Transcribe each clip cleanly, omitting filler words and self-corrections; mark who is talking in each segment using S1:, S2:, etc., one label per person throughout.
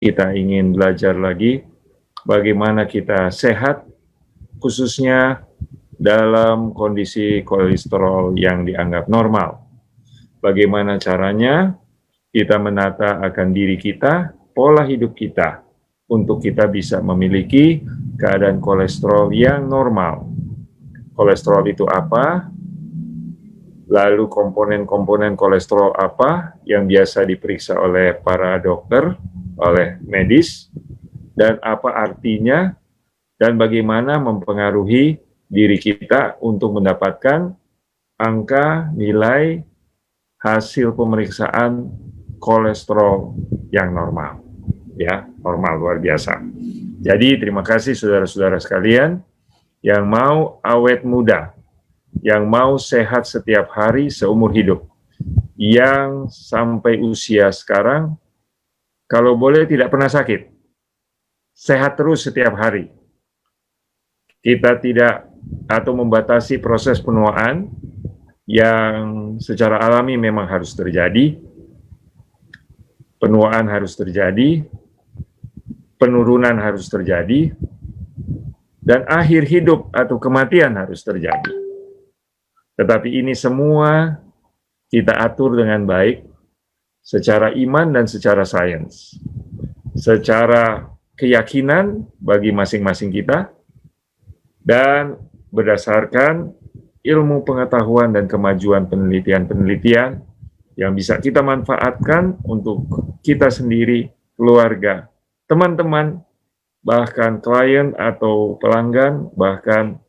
S1: kita ingin belajar lagi bagaimana kita sehat, khususnya dalam kondisi kolesterol yang dianggap normal. Bagaimana caranya kita menata akan diri kita, pola hidup kita, untuk kita bisa memiliki keadaan kolesterol yang normal. Kolesterol itu apa? Lalu komponen-komponen kolesterol apa yang biasa diperiksa oleh para dokter, oleh medis, dan apa artinya, dan bagaimana mempengaruhi diri kita untuk mendapatkan angka nilai hasil pemeriksaan kolesterol yang normal. Ya, normal luar biasa. Jadi terima kasih saudara-saudara sekalian yang mau awet muda, yang mau sehat setiap hari seumur hidup, yang sampai usia sekarang, kalau boleh tidak pernah sakit, sehat terus setiap hari. Kita tidak atau membatasi proses penuaan yang secara alami memang harus terjadi, penuaan harus terjadi, penurunan harus terjadi, dan akhir hidup atau kematian harus terjadi. Tetapi ini semua kita atur dengan baik secara iman dan secara sains. Secara keyakinan bagi masing-masing kita dan berdasarkan ilmu pengetahuan dan kemajuan penelitian-penelitian yang bisa kita manfaatkan untuk kita sendiri, keluarga, teman-teman, bahkan klien atau pelanggan, bahkan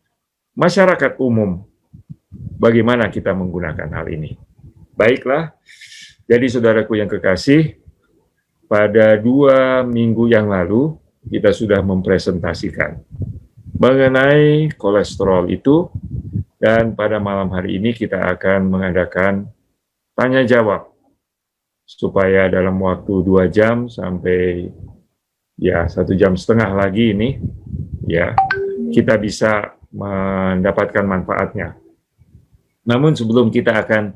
S1: masyarakat umum. Bagaimana kita menggunakan hal ini? Baiklah, jadi saudaraku yang kekasih, pada 2 minggu yang lalu kita sudah mempresentasikan mengenai kolesterol itu, dan pada malam hari ini kita akan mengadakan tanya jawab supaya dalam waktu 2 jam sampai 1,5 jam lagi ini ya kita bisa mendapatkan manfaatnya. Namun sebelum kita akan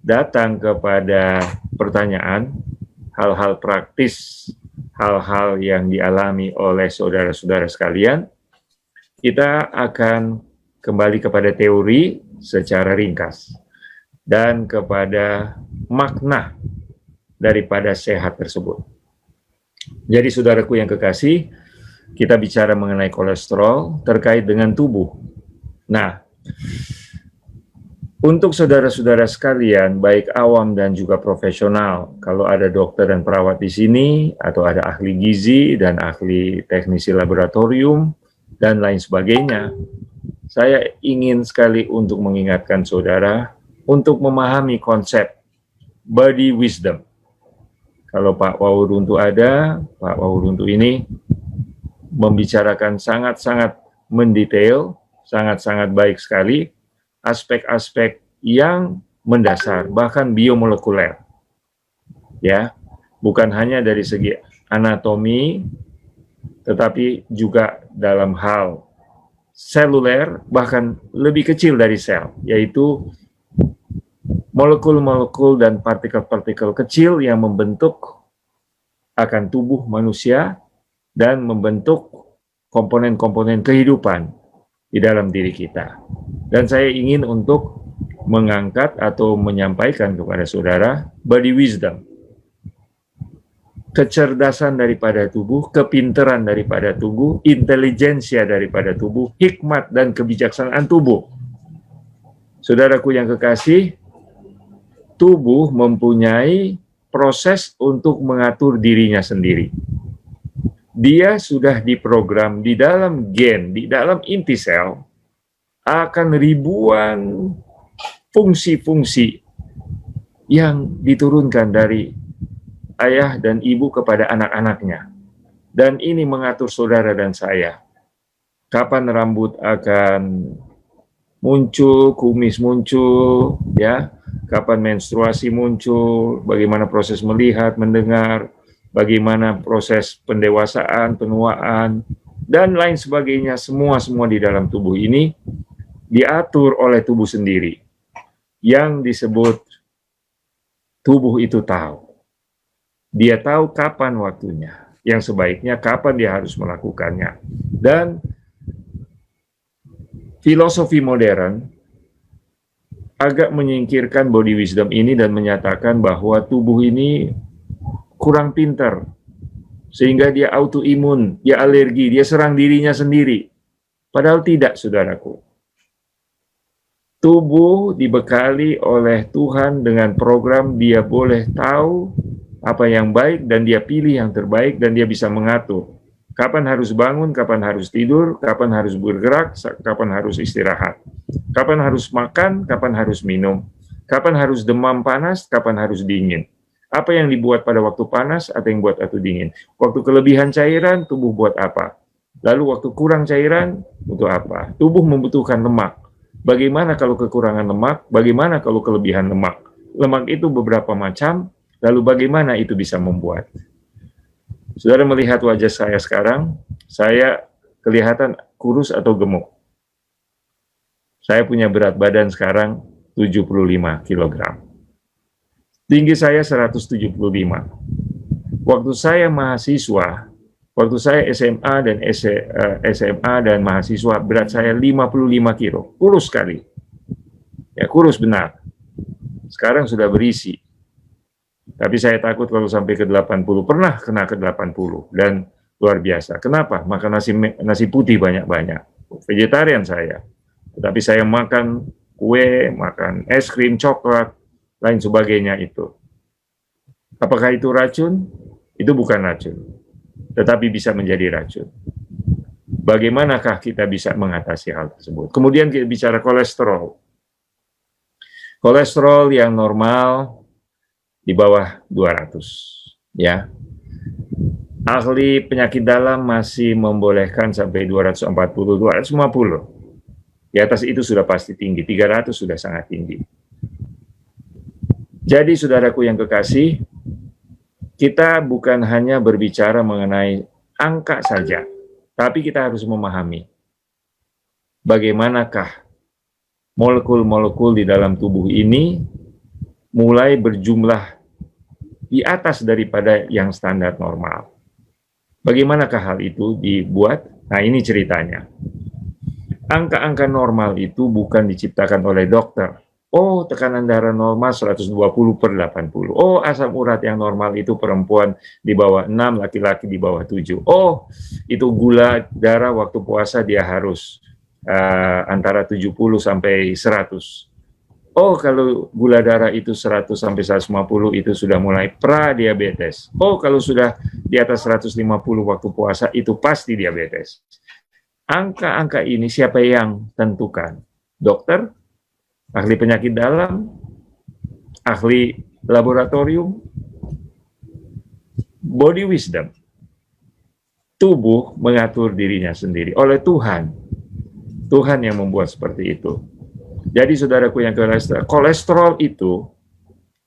S1: datang kepada pertanyaan, hal-hal praktis, hal-hal yang dialami oleh saudara-saudara sekalian, kita akan kembali kepada teori secara ringkas dan kepada makna daripada sehat tersebut. Jadi saudaraku yang kekasih, kita bicara mengenai kolesterol terkait dengan tubuh. Nah, untuk saudara-saudara sekalian, baik awam dan juga profesional, kalau ada dokter dan perawat di sini, atau ada ahli gizi dan ahli teknisi laboratorium, dan lain sebagainya, saya ingin sekali untuk mengingatkan saudara untuk memahami konsep body wisdom. Kalau Pak Wawuruntu ada, Pak Wawuruntu ini membicarakan sangat-sangat mendetail, sangat-sangat baik sekali, aspek-aspek yang mendasar, bahkan biomolekuler. Ya, bukan hanya dari segi anatomi, tetapi juga dalam hal seluler, bahkan lebih kecil dari sel, yaitu molekul-molekul dan partikel-partikel kecil yang membentuk akan tubuh manusia dan membentuk komponen-komponen kehidupan di dalam diri kita. Dan saya ingin untuk mengangkat atau menyampaikan kepada saudara body wisdom, kecerdasan daripada tubuh, kepintaran daripada tubuh, intelijensia daripada tubuh, hikmat dan kebijaksanaan tubuh. Saudaraku yang kekasih, tubuh mempunyai proses untuk mengatur dirinya sendiri. Dia sudah diprogram di dalam gen, di dalam inti sel, akan ribuan fungsi-fungsi yang diturunkan dari ayah dan ibu kepada anak-anaknya. Dan ini mengatur saudara dan saya. Kapan rambut akan muncul, kumis muncul, ya, kapan menstruasi muncul, bagaimana proses melihat, mendengar, bagaimana proses pendewasaan, penuaan, dan lain sebagainya, semua di dalam tubuh ini diatur oleh tubuh sendiri, yang disebut tubuh itu tahu. Dia tahu kapan waktunya. yang sebaiknya, kapan dia harus melakukannya. Dan filosofi modern agak menyingkirkan body wisdom ini dan menyatakan bahwa tubuh ini kurang pintar, sehingga dia autoimun, dia alergi, dia serang dirinya sendiri. Padahal tidak, saudaraku. Tubuh dibekali oleh Tuhan dengan program, dia boleh tahu apa yang baik dan dia pilih yang terbaik dan dia bisa mengatur. Kapan harus bangun, kapan harus tidur, kapan harus bergerak, kapan harus istirahat. Kapan harus makan, kapan harus minum. Kapan harus demam panas, kapan harus dingin. Apa yang dibuat pada waktu panas, atau yang buat waktu dingin. Waktu kelebihan cairan, tubuh buat apa? Lalu waktu kurang cairan, untuk apa? Tubuh membutuhkan lemak. Bagaimana kalau kekurangan lemak? Bagaimana kalau kelebihan lemak? Lemak itu beberapa macam, lalu bagaimana itu bisa membuat? Saudara melihat wajah saya sekarang, saya kelihatan kurus atau gemuk. Saya punya berat badan sekarang 75 kg. Tinggi saya 175. Waktu saya mahasiswa, waktu saya SMA dan mahasiswa, berat saya 55 kilo. Kurus sekali. Ya, kurus benar. Sekarang sudah berisi. Tapi saya takut kalau sampai ke 80. Pernah kena ke 80 dan luar biasa. Kenapa? Makan nasi putih banyak-banyak. Vegetarian saya. Tetapi saya makan kue, makan es krim, coklat, lain sebagainya itu. Apakah itu racun? Itu bukan racun. Tetapi bisa menjadi racun. Bagaimanakah kita bisa mengatasi hal tersebut? Kemudian kita bicara kolesterol. Kolesterol yang normal di bawah 200, ya. Ahli penyakit dalam masih membolehkan sampai 240, 250. Di atas itu sudah pasti tinggi, 300 sudah sangat tinggi. Jadi saudaraku yang kekasih, kita bukan hanya berbicara mengenai angka saja, tapi kita harus memahami bagaimanakah molekul-molekul di dalam tubuh ini mulai berjumlah di atas daripada yang standar normal. Bagaimanakah hal itu dibuat? Nah, ini ceritanya. Angka-angka normal itu bukan diciptakan oleh dokter. Oh, tekanan darah normal 120/80. Oh, asam urat yang normal itu perempuan di bawah 6, laki-laki di bawah 7. Oh, itu gula darah waktu puasa dia harus antara 70 sampai 100. Oh, kalau gula darah itu 100 sampai 150 itu sudah mulai pra-diabetes. Oh, kalau sudah di atas 150 waktu puasa itu pasti diabetes. Angka-angka ini siapa yang tentukan? Dokter? Ahli penyakit dalam? Ahli laboratorium? Body wisdom. Tubuh mengatur dirinya sendiri oleh Tuhan. Tuhan yang membuat seperti itu. Jadi saudaraku yang kolesterol itu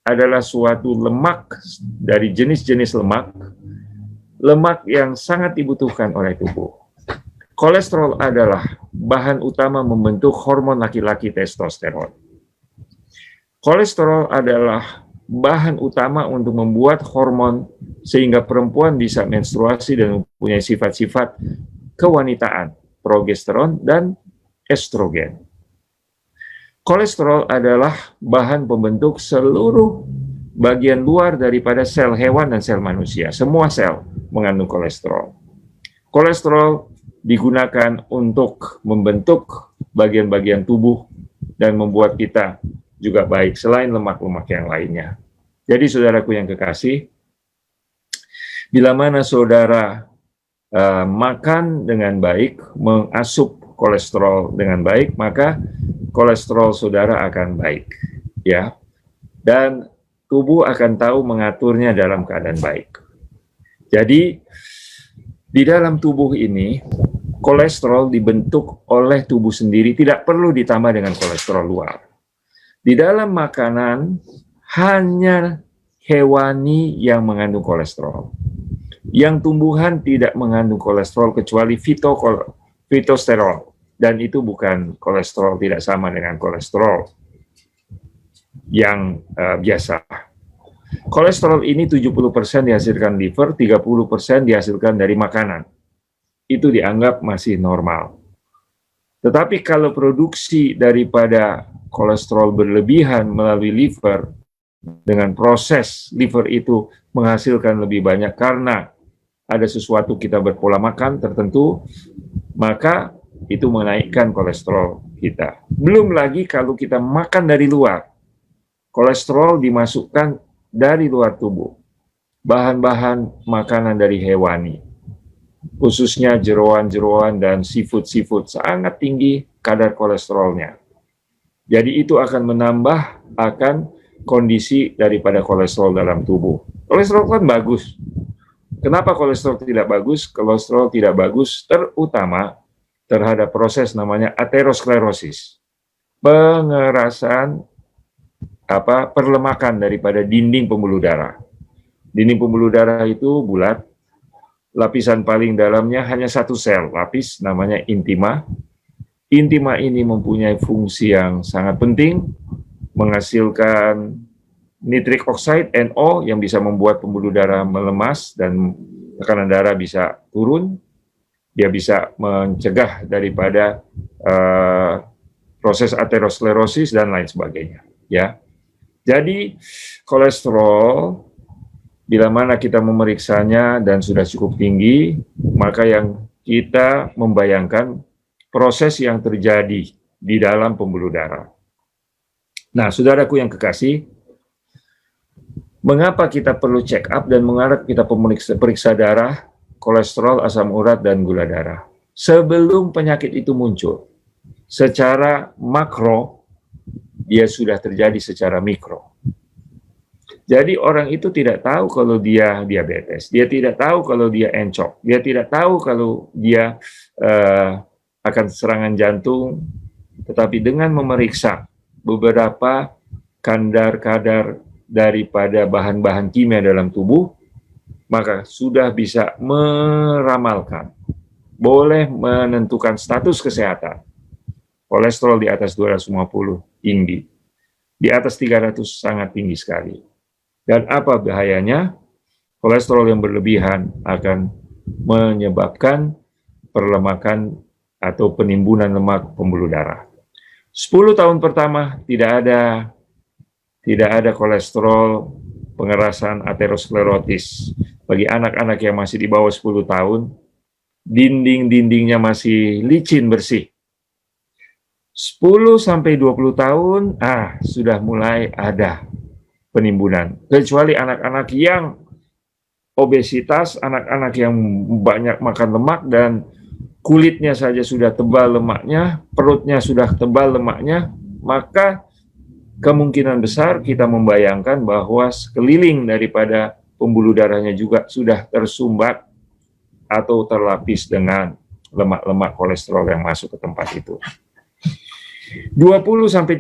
S1: adalah suatu lemak dari jenis-jenis lemak yang sangat dibutuhkan oleh tubuh. Kolesterol adalah bahan utama membentuk hormon laki-laki testosteron. Kolesterol adalah bahan utama untuk membuat hormon sehingga perempuan bisa menstruasi dan mempunyai sifat-sifat kewanitaan, progesteron dan estrogen. Kolesterol adalah bahan pembentuk seluruh bagian luar daripada sel hewan dan sel manusia. Semua sel mengandung kolesterol. Kolesterol digunakan untuk membentuk bagian-bagian tubuh dan membuat kita juga baik selain lemak-lemak yang lainnya. Jadi saudaraku yang kekasih, bila mana saudara makan dengan baik, mengasup kolesterol dengan baik, maka kolesterol saudara akan baik, ya. Dan tubuh akan tahu mengaturnya dalam keadaan baik. Jadi di dalam tubuh ini kolesterol dibentuk oleh tubuh sendiri, tidak perlu ditambah dengan kolesterol luar. Di dalam makanan hanya hewani yang mengandung kolesterol. Yang tumbuhan tidak mengandung kolesterol kecuali fitosterol. Dan itu bukan kolesterol, tidak sama dengan kolesterol yang biasa. Kolesterol ini 70% dihasilkan liver, 30% dihasilkan dari makanan. Itu dianggap masih normal. Tetapi kalau produksi daripada kolesterol berlebihan melalui liver, dengan proses liver itu menghasilkan lebih banyak karena ada sesuatu kita berpola makan tertentu, maka itu menaikkan kolesterol kita. Belum lagi kalau kita makan dari luar, kolesterol dimasukkan dari luar tubuh, bahan-bahan makanan dari hewani, khususnya jeroan-jeroan dan seafood sangat tinggi kadar kolesterolnya. Jadi itu akan menambah akan kondisi daripada kolesterol dalam tubuh. Kolesterol kan bagus. Kenapa kolesterol tidak bagus? Kolesterol tidak bagus terutama terhadap proses namanya aterosklerosis, pengerasan perlemakan daripada dinding pembuluh darah. Dinding pembuluh darah itu bulat, lapisan paling dalamnya hanya satu sel, lapis namanya intima. Intima ini mempunyai fungsi yang sangat penting, menghasilkan nitric oxide NO yang bisa membuat pembuluh darah melemas dan tekanan darah bisa turun. Dia bisa mencegah daripada proses aterosklerosis dan lain sebagainya. Ya, jadi kolesterol bila mana kita memeriksanya dan sudah cukup tinggi, maka yang kita membayangkan proses yang terjadi di dalam pembuluh darah. Nah, saudaraku yang kekasih, mengapa kita perlu check up dan mengapa kita periksa darah, kolesterol, asam urat, dan gula darah? Sebelum penyakit itu muncul, secara makro, dia sudah terjadi secara mikro. Jadi orang itu tidak tahu kalau dia diabetes, dia tidak tahu kalau dia encok, dia tidak tahu kalau dia akan serangan jantung, tetapi dengan memeriksa beberapa kadar daripada bahan-bahan kimia dalam tubuh, maka sudah bisa meramalkan, boleh menentukan status kesehatan. Kolesterol di atas 250 tinggi, di atas 300 sangat tinggi sekali. Dan apa bahayanya? Kolesterol yang berlebihan akan menyebabkan perlemakan atau penimbunan lemak pembuluh darah. 10 tahun pertama tidak ada kolesterol pengerasan aterosklerotis. Bagi anak-anak yang masih di bawah 10 tahun, dinding-dindingnya masih licin bersih. 10 sampai 20 tahun, sudah mulai ada penimbunan. Kecuali anak-anak yang obesitas, anak-anak yang banyak makan lemak dan kulitnya saja sudah tebal lemaknya, perutnya sudah tebal lemaknya, maka kemungkinan besar kita membayangkan bahwa sekeliling daripada pembuluh darahnya juga sudah tersumbat atau terlapis dengan lemak-lemak kolesterol yang masuk ke tempat itu. 20-30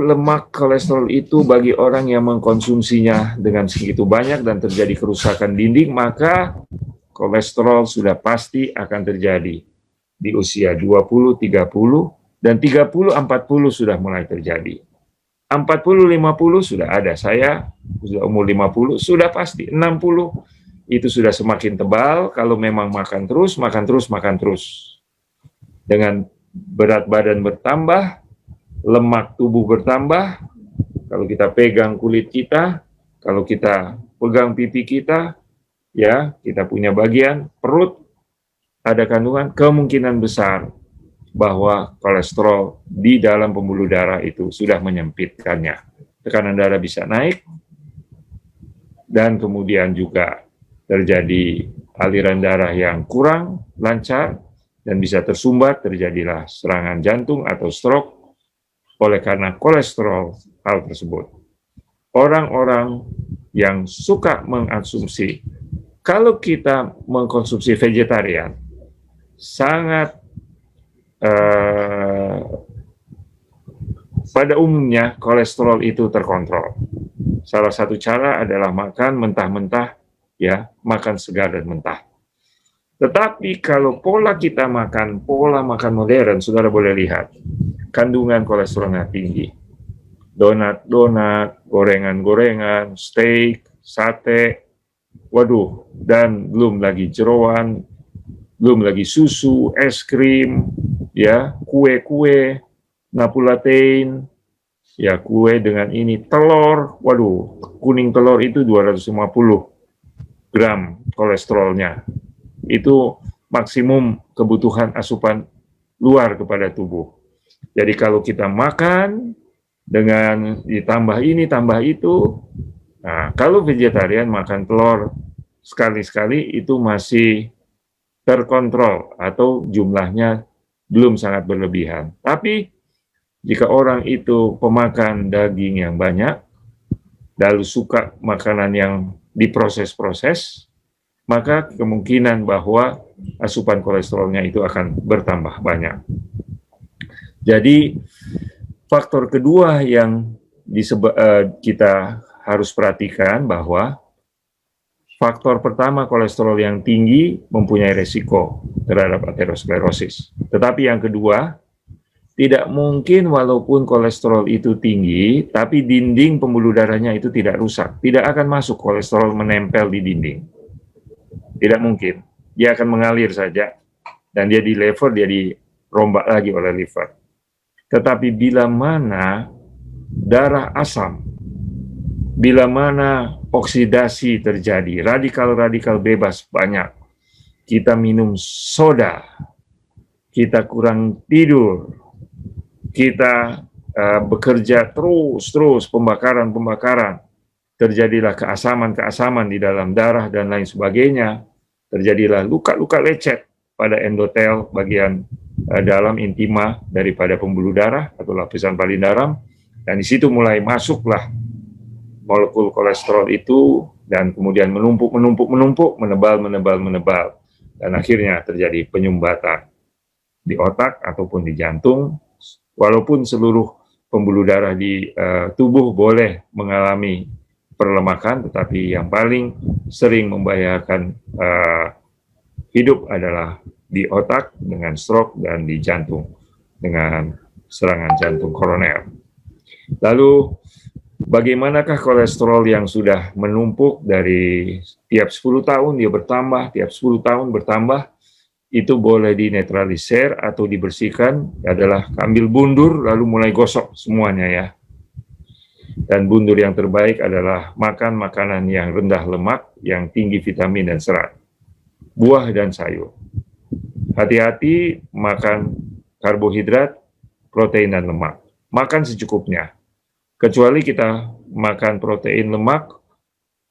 S1: lemak kolesterol itu bagi orang yang mengkonsumsinya dengan segitu banyak dan terjadi kerusakan dinding, maka kolesterol sudah pasti akan terjadi di usia 20-30 dan 30-40 sudah mulai terjadi. 40-50 sudah ada, saya sudah umur 50 sudah pasti, 60 itu sudah semakin tebal kalau memang makan terus. Dengan berat badan bertambah, lemak tubuh bertambah, kalau kita pegang kulit kita, kalau kita pegang pipi kita, ya, kita punya bagian perut, ada kandungan, kemungkinan besar bahwa kolesterol di dalam pembuluh darah itu sudah menyempitkannya. Tekanan darah bisa naik, dan kemudian juga terjadi aliran darah yang kurang lancar, dan bisa tersumbat, terjadilah serangan jantung atau stroke oleh karena kolesterol hal tersebut. Orang-orang yang suka mengkonsumsi, kalau kita mengkonsumsi vegetarian, sangat pada umumnya kolesterol itu terkontrol. Salah satu cara adalah makan mentah-mentah, ya, makan segar dan mentah. Tetapi kalau pola kita makan, pola makan modern, saudara boleh lihat, kandungan kolesterolnya tinggi. donat-donat, gorengan-gorengan, steak, sate, waduh, dan belum lagi jeroan, belum lagi susu, es krim, ya, kue-kue, napulatein, ya, kue dengan ini, telur, waduh, kuning telur itu 250 gram kolesterolnya. Itu maksimum kebutuhan asupan luar kepada tubuh. Jadi kalau kita makan dengan ditambah ini, tambah itu, nah kalau vegetarian makan telur sekali-sekali itu masih terkontrol atau jumlahnya belum sangat berlebihan. Tapi jika orang itu pemakan daging yang banyak, lalu suka makanan yang diproses-proses, maka kemungkinan bahwa asupan kolesterolnya itu akan bertambah banyak. Jadi faktor kedua yang kita harus perhatikan bahwa faktor pertama kolesterol yang tinggi mempunyai resiko terhadap aterosklerosis. Tetapi yang kedua, tidak mungkin walaupun kolesterol itu tinggi, tapi dinding pembuluh darahnya itu tidak rusak. Tidak akan masuk kolesterol menempel di dinding. Tidak mungkin. Dia akan mengalir saja. Dan dia di liver, dia dirombak lagi oleh liver. Tetapi bila mana darah asam, bila mana oksidasi terjadi, radikal-radikal bebas banyak, kita minum soda, kita kurang tidur, kita bekerja terus pembakaran, terjadilah keasaman di dalam darah dan lain sebagainya, terjadilah luka-luka lecet pada endotel bagian dalam intima daripada pembuluh darah atau lapisan paling dalam, dan di situ mulai masuklah molekul kolesterol itu dan kemudian menumpuk, menebal, dan akhirnya terjadi penyumbatan di otak ataupun di jantung. Walaupun seluruh pembuluh darah di tubuh boleh mengalami perlemakan, tetapi yang paling sering membahayakan hidup adalah di otak dengan stroke dan di jantung dengan serangan jantung koroner. Lalu bagaimanakah kolesterol yang sudah menumpuk dari tiap 10 tahun dia bertambah, tiap 10 tahun bertambah, itu boleh dinetralisir atau dibersihkan adalah ambil bundur lalu mulai gosok semuanya ya. Dan bundur yang terbaik adalah makan makanan yang rendah lemak, yang tinggi vitamin dan serat, buah dan sayur. Hati-hati makan karbohidrat, protein dan lemak. Makan secukupnya. Kecuali kita makan protein, lemak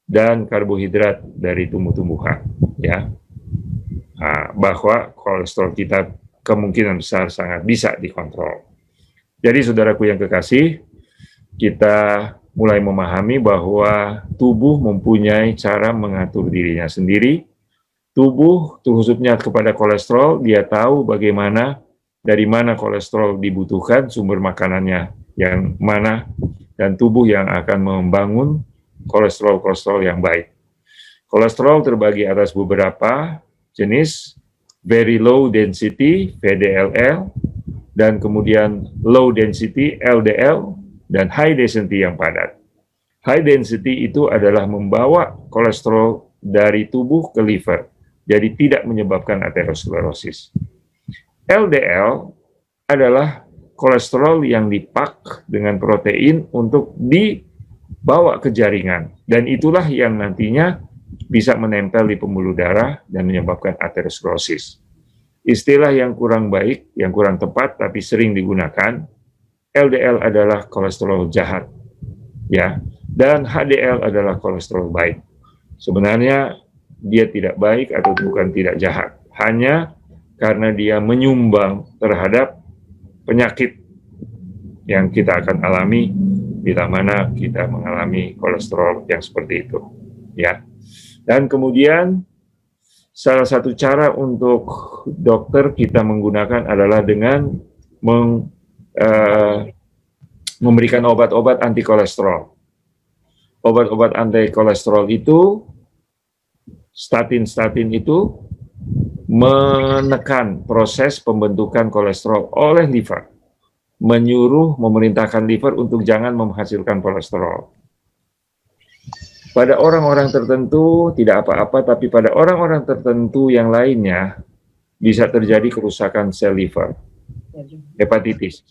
S1: dan karbohidrat dari tumbuh-tumbuhan ya. Bahwa kolesterol kita kemungkinan besar sangat bisa dikontrol. Jadi saudaraku yang kekasih, kita mulai memahami bahwa tubuh mempunyai cara mengatur dirinya sendiri. Tubuh, khususnya kepada kolesterol, dia tahu bagaimana, dari mana kolesterol dibutuhkan, sumber makanannya yang mana, dan tubuh yang akan membangun kolesterol-kolesterol yang baik. Kolesterol terbagi atas beberapa jenis, very low density, VDLL, dan kemudian low density, LDL, dan high density yang padat. High density itu adalah membawa kolesterol dari tubuh ke liver, jadi tidak menyebabkan aterosklerosis. LDL adalah kolesterol yang dipak dengan protein untuk dibawa ke jaringan, dan itulah yang nantinya bisa menempel di pembuluh darah dan menyebabkan aterosklerosis. Istilah yang kurang baik, yang kurang tepat, tapi sering digunakan, LDL adalah kolesterol jahat, ya, dan HDL adalah kolesterol baik. Sebenarnya dia tidak baik atau bukan tidak jahat, hanya karena dia menyumbang terhadap penyakit yang kita akan alami bila mana kita mengalami kolesterol yang seperti itu, ya. Dan kemudian salah satu cara untuk dokter kita menggunakan adalah dengan memberikan obat-obat anti kolesterol. Obat-obat anti kolesterol itu, statin itu menekan proses pembentukan kolesterol oleh liver, menyuruh, memerintahkan liver untuk jangan menghasilkan kolesterol. Pada orang-orang tertentu tidak apa-apa, tapi pada orang-orang tertentu yang lainnya bisa terjadi kerusakan sel liver, hepatitis.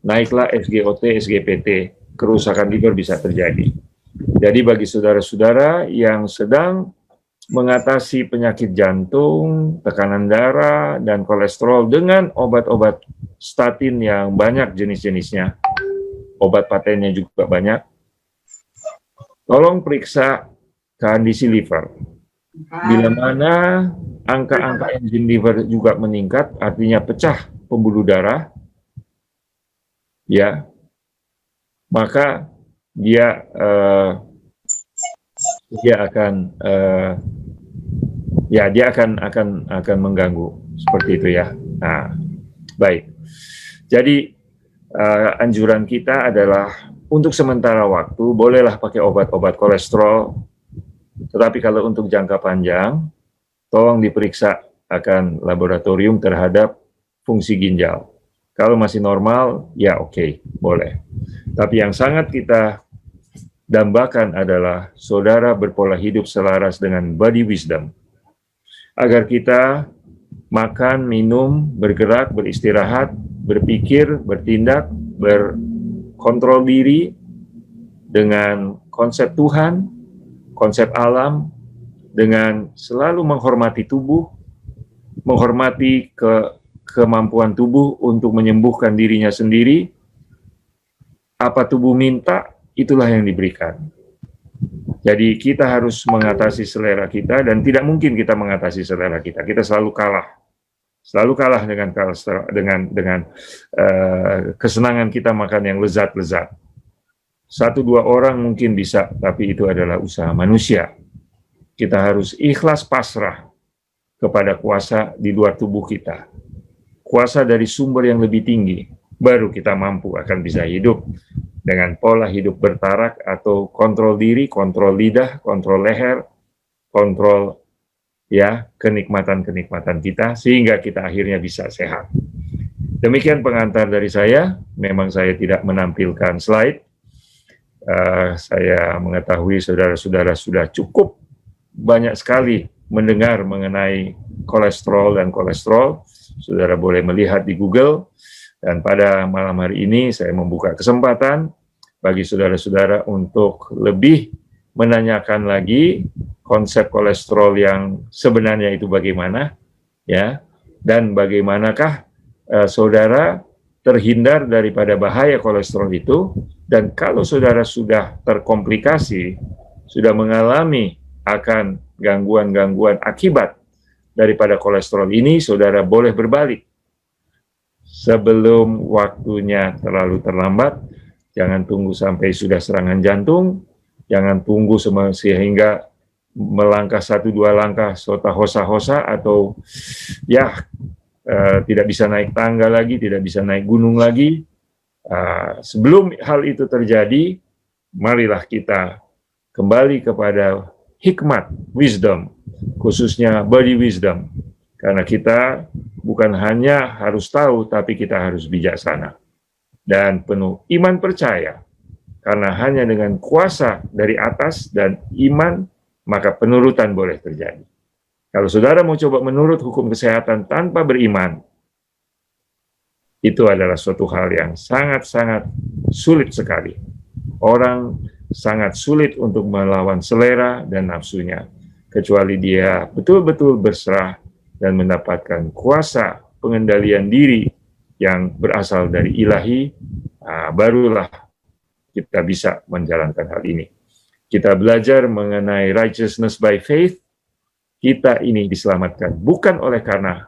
S1: Naiklah SGOT, SGPT, kerusakan liver bisa terjadi. Jadi bagi saudara-saudara yang sedang mengatasi penyakit jantung, tekanan darah, dan kolesterol dengan obat-obat statin yang banyak jenis-jenisnya, obat patennya juga banyak, tolong periksa kondisi liver. Bila mana angka-angka enzim liver juga meningkat, artinya pecah pembuluh darah, ya, maka dia akan mengganggu seperti itu ya. Nah, baik. Jadi anjuran kita adalah untuk sementara waktu bolehlah pakai obat-obat kolesterol, tetapi kalau untuk jangka panjang, tolong diperiksa akan laboratorium terhadap fungsi ginjal. Kalau masih normal, ya oke, boleh. Tapi yang sangat kita dambakan adalah saudara berpola hidup selaras dengan body wisdom, agar kita makan, minum, bergerak, beristirahat, berpikir, bertindak, berkontrol diri dengan konsep Tuhan, konsep alam, dengan selalu menghormati tubuh, menghormati kemampuan tubuh untuk menyembuhkan dirinya sendiri. Apa tubuh minta, itulah yang diberikan. Jadi kita harus mengatasi selera kita, dan tidak mungkin kita mengatasi selera kita. Kita selalu kalah dengan kesenangan kita makan yang lezat-lezat. 1-2 orang mungkin bisa, tapi itu adalah usaha manusia. Kita harus ikhlas pasrah kepada kuasa di luar tubuh kita. Kuasa dari sumber yang lebih tinggi, baru kita mampu akan bisa hidup dengan pola hidup bertarak atau kontrol diri, kontrol lidah, kontrol leher, kontrol ya kenikmatan-kenikmatan kita, sehingga kita akhirnya bisa sehat. Demikian pengantar dari saya. Memang saya tidak menampilkan slide. Saya mengetahui saudara-saudara sudah cukup banyak sekali mendengar mengenai kolesterol dan kolesterol. Saudara boleh melihat di Google. Dan pada malam hari ini saya membuka kesempatan bagi saudara-saudara untuk lebih menanyakan lagi konsep kolesterol yang sebenarnya itu bagaimana, ya, dan bagaimanakah saudara terhindar daripada bahaya kolesterol itu. Dan kalau saudara sudah terkomplikasi, sudah mengalami akan gangguan-gangguan akibat daripada kolesterol ini, saudara boleh berbalik. Sebelum waktunya terlalu terlambat, jangan tunggu sampai sudah serangan jantung, jangan tunggu sehingga melangkah 1-2 langkah sota hosa-hosa atau ya tidak bisa naik tangga lagi, tidak bisa naik gunung lagi. Sebelum hal itu terjadi, marilah kita kembali kepada hikmat, wisdom, khususnya body wisdom. Karena kita bukan hanya harus tahu, tapi kita harus bijaksana dan penuh iman percaya. Karena hanya dengan kuasa dari atas dan iman, maka penurutan boleh terjadi. Kalau saudara mau coba menurut hukum kesehatan tanpa beriman, itu adalah suatu hal yang sangat-sangat sulit sekali. Orang sangat sulit untuk melawan selera dan nafsunya, kecuali dia betul-betul berserah dan mendapatkan kuasa pengendalian diri yang berasal dari ilahi, barulah kita bisa menjalankan hal ini. Kita belajar mengenai righteousness by faith. Kita ini diselamatkan bukan oleh karena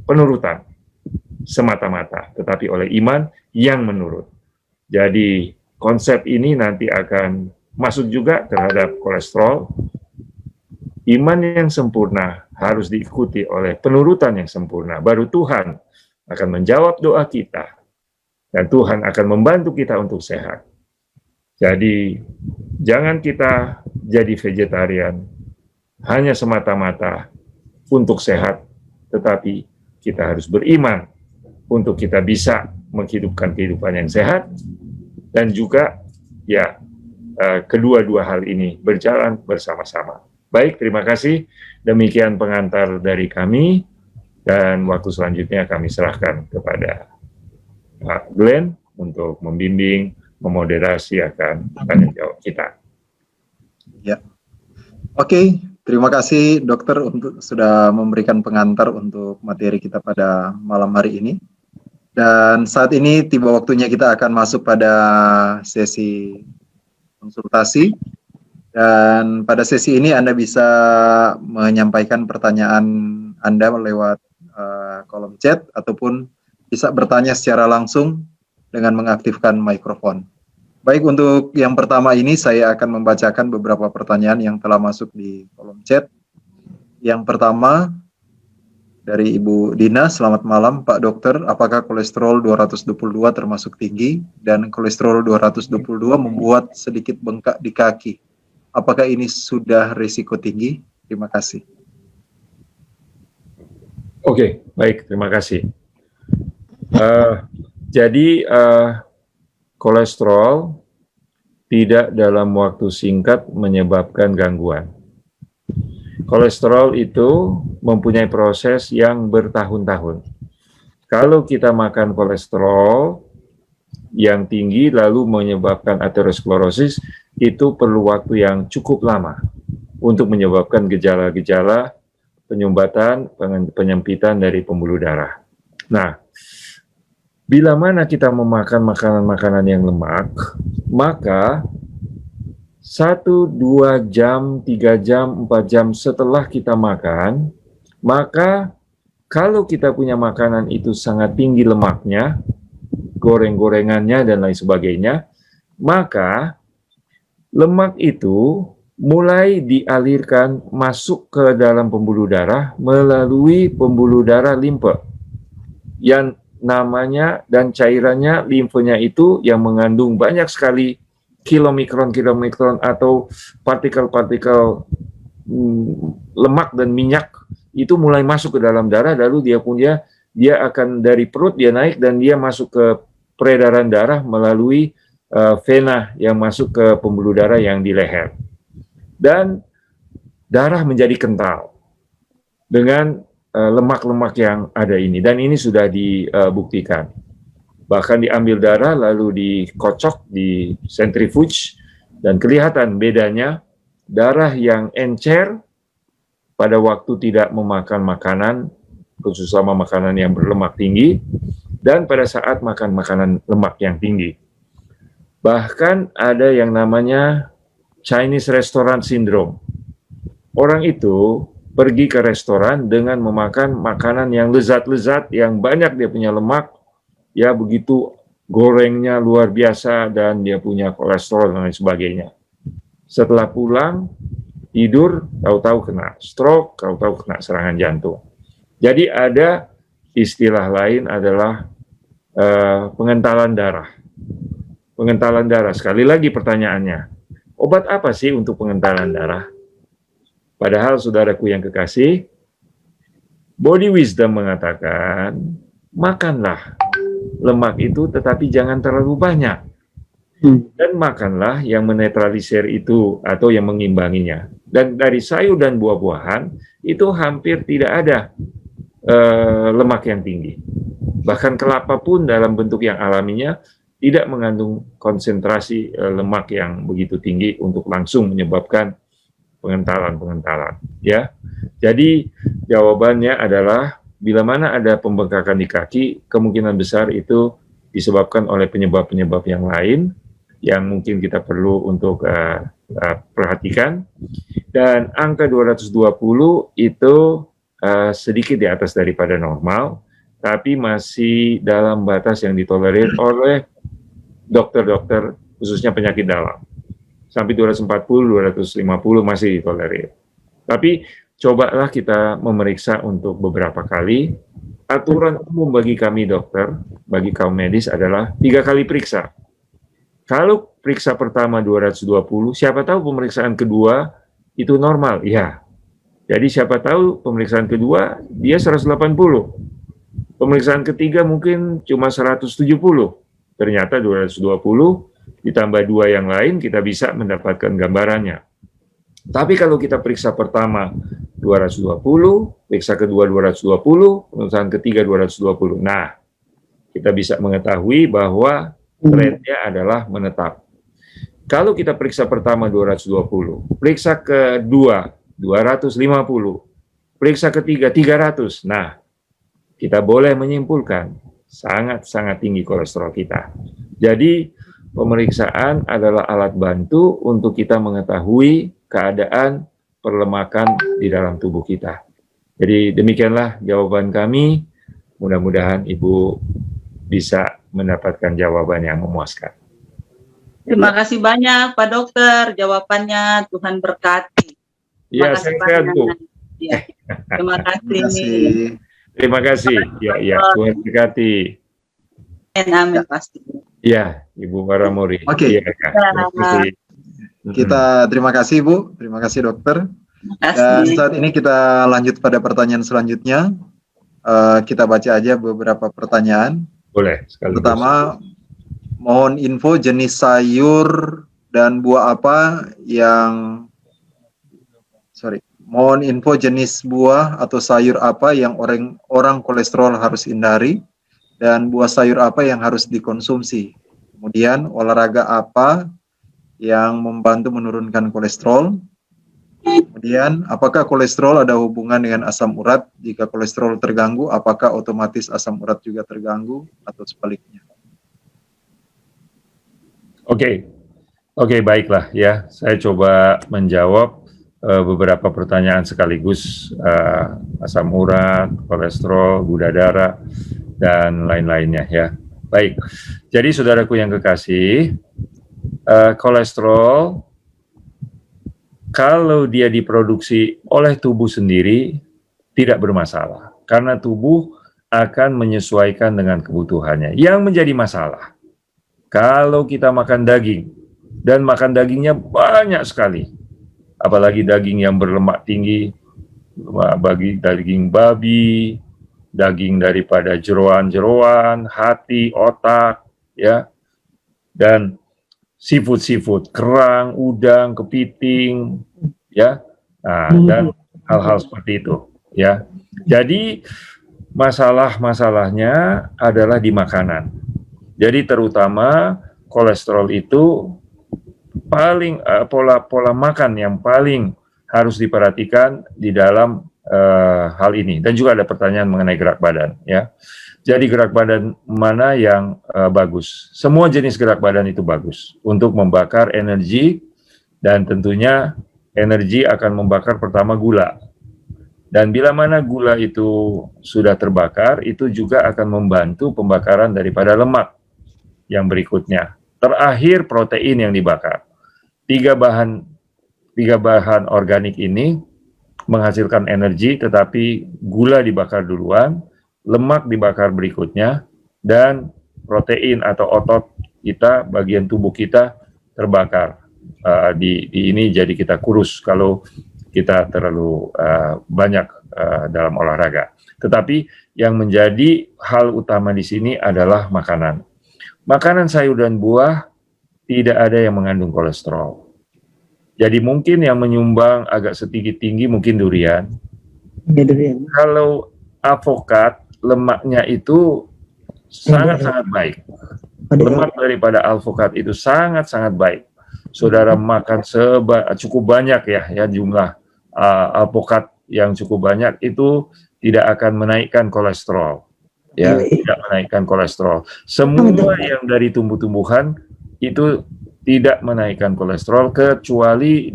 S1: penurutan semata-mata, tetapi oleh iman yang menurut. Jadi konsep ini nanti akan masuk juga terhadap kolesterol. Iman yang sempurna harus diikuti oleh penurutan yang sempurna. Baru Tuhan akan menjawab doa kita, dan Tuhan akan membantu kita untuk sehat. Jadi jangan kita jadi vegetarian hanya semata-mata untuk sehat, tetapi kita harus beriman untuk kita bisa menghidupkan kehidupan yang sehat, dan juga ya kedua-dua hal ini berjalan bersama-sama. Baik, terima kasih. Demikian pengantar dari kami, dan waktu selanjutnya kami serahkan kepada Pak Glenn untuk membimbing, memoderasi akan tanya jawab kita.
S2: Ya, oke. Terima kasih dokter untuk sudah memberikan pengantar untuk materi kita pada malam hari ini. Dan saat ini tiba waktunya kita akan masuk pada sesi konsultasi. Dan pada sesi ini Anda bisa menyampaikan pertanyaan Anda lewat kolom chat ataupun bisa bertanya secara langsung dengan mengaktifkan mikrofon. Baik, untuk yang pertama ini saya akan membacakan beberapa pertanyaan yang telah masuk di kolom chat. Yang pertama dari Ibu Dina, selamat malam Pak Dokter, apakah kolesterol 222 termasuk tinggi dan kolesterol 222 membuat sedikit bengkak di kaki? Apakah ini sudah risiko tinggi? Terima kasih.
S1: Oke, baik, terima kasih. Jadi kolesterol tidak dalam waktu singkat menyebabkan gangguan. Kolesterol itu mempunyai proses yang bertahun-tahun. Kalau kita makan kolesterol yang tinggi lalu menyebabkan aterosklerosis, itu perlu waktu yang cukup lama untuk menyebabkan gejala-gejala penyumbatan, penyempitan dari pembuluh darah. Nah, bila mana kita memakan makanan-makanan yang lemak, maka 1, 2 jam, 3 jam, 4 jam setelah kita makan, maka kalau kita punya makanan itu sangat tinggi lemaknya, goreng-gorengannya dan lain sebagainya, maka lemak itu mulai dialirkan masuk ke dalam pembuluh darah melalui pembuluh darah limfe. Yang namanya dan cairannya limfenya itu yang mengandung banyak sekali kilomikron atau partikel-partikel lemak dan minyak itu mulai masuk ke dalam darah, lalu dia akan dari perut dia naik dan dia masuk ke peredaran darah melalui vena yang masuk ke pembuluh darah yang di leher. Dan darah menjadi kental dengan lemak-lemak yang ada ini, dan ini sudah dibuktikan. Bahkan diambil darah lalu dikocok di centrifuge dan kelihatan bedanya darah yang encer pada waktu tidak memakan makanan, khususnya makanan yang berlemak tinggi, dan pada saat makan makanan lemak yang tinggi. Bahkan ada yang namanya Chinese Restaurant Syndrome. Orang itu pergi ke restoran dengan memakan makanan yang lezat-lezat, yang banyak dia punya lemak, ya begitu gorengnya luar biasa, dan dia punya kolesterol dan lain sebagainya. Setelah pulang, tidur, tahu-tahu kena stroke, tahu-tahu kena serangan jantung. Jadi ada istilah lain adalah pengentalan darah. Pengentalan darah, sekali lagi pertanyaannya, obat apa sih untuk pengentalan darah? Padahal saudaraku yang kekasih, Body Wisdom mengatakan, makanlah lemak itu tetapi jangan terlalu banyak. Dan makanlah yang menetralisir itu atau yang mengimbanginya. Dan dari sayur dan buah-buahan itu hampir tidak ada lemak yang tinggi. Bahkan kelapa pun dalam bentuk yang alaminya tidak mengandung konsentrasi lemak yang begitu tinggi untuk langsung menyebabkan pengentalan, ya. Jadi jawabannya adalah bila mana ada pembengkakan di kaki, kemungkinan besar itu disebabkan oleh penyebab-penyebab yang lain yang mungkin kita perlu untuk perhatikan. Dan angka 220 itu sedikit di atas daripada normal, tapi masih dalam batas yang ditolerir oleh dokter-dokter khususnya penyakit dalam. Sampai 240, 250 masih ditolerir. Tapi cobalah kita memeriksa untuk beberapa kali. Aturan umum bagi kami dokter, bagi kaum medis adalah 3 kali periksa. Kalau periksa pertama 220, siapa tahu pemeriksaan kedua itu normal, ya. Jadi siapa tahu pemeriksaan kedua dia 180. Pemeriksaan ketiga mungkin cuma 170, ternyata 220, ditambah 2 yang lain kita bisa mendapatkan gambarannya. Tapi kalau kita periksa pertama 220, periksa kedua 220, pemeriksaan ketiga 220. Nah, kita bisa mengetahui bahwa trendnya adalah menetap. Kalau kita periksa pertama 220, periksa kedua 250, periksa ketiga 300. Nah, kita boleh menyimpulkan sangat-sangat tinggi kolesterol kita. Jadi, pemeriksaan adalah alat bantu untuk kita mengetahui keadaan perlemakan di dalam tubuh kita. Jadi, demikianlah jawaban kami. Mudah-mudahan Ibu bisa mendapatkan jawaban yang memuaskan.
S3: Terima kasih banyak Pak Dokter, jawabannya Tuhan berkati.
S1: Ya, sehat Bu.
S3: Ya, terima kasih.
S1: Terima kasih. Ya, Tuhan berkati.
S3: Amin pasti.
S1: Ya, Ibu Waramuri.
S2: Oke.
S1: Ya, terima kasih.
S2: Kita terima kasih Bu, terima kasih Dokter. Dan saat ini kita lanjut pada pertanyaan selanjutnya. Kita baca aja beberapa pertanyaan.
S1: Boleh. Sekaligus.
S2: Pertama, mohon info jenis sayur dan buah apa yang mohon info jenis buah atau sayur apa yang orang kolesterol harus hindari dan buah sayur apa yang harus dikonsumsi. Kemudian olahraga apa yang membantu menurunkan kolesterol. Kemudian apakah kolesterol ada hubungan dengan asam urat? Jika kolesterol terganggu, apakah otomatis asam urat juga terganggu atau sebaliknya?
S1: Oke, baiklah ya. Saya coba menjawab beberapa pertanyaan sekaligus, asam urat, kolesterol, gula darah, dan lain-lainnya ya. Baik, jadi saudaraku yang kekasih, kolesterol kalau dia diproduksi oleh tubuh sendiri tidak bermasalah, karena tubuh akan menyesuaikan dengan kebutuhannya. Yang menjadi masalah, kalau kita makan daging, dan makan dagingnya banyak sekali, apalagi daging yang berlemak tinggi, bagi daging babi, daging daripada jeroan-jeroan, hati, otak, ya, dan seafood, kerang, udang, kepiting, ya, dan hal-hal seperti itu, ya. Jadi masalahnya adalah di makanan. Jadi terutama kolesterol itu paling pola makan yang paling harus diperhatikan di dalam hal ini. Dan juga ada pertanyaan mengenai gerak badan, ya. Jadi gerak badan mana yang bagus? Semua jenis gerak badan itu bagus untuk membakar energi, dan tentunya energi akan membakar pertama gula. Dan bila mana gula itu sudah terbakar, itu juga akan membantu pembakaran daripada lemak yang berikutnya. Terakhir protein yang dibakar. Tiga bahan organik ini menghasilkan energi, tetapi gula dibakar duluan, lemak dibakar berikutnya, dan protein atau otot kita, bagian tubuh kita terbakar. Di ini jadi kita kurus kalau kita terlalu banyak dalam olahraga. Tetapi yang menjadi hal utama di sini adalah makanan. Makanan sayur dan buah tidak ada yang mengandung kolesterol. Jadi mungkin yang menyumbang agak tinggi mungkin durian. Ya, durian. Kalau avokat, lemaknya itu sangat-sangat baik. Lemak daripada alpukat itu sangat-sangat baik. Saudara makan cukup banyak ya jumlah alpukat yang cukup banyak itu tidak akan menaikkan kolesterol. Ya, tidak menaikkan kolesterol. Semua yang dari tumbuh-tumbuhan itu tidak menaikkan kolesterol kecuali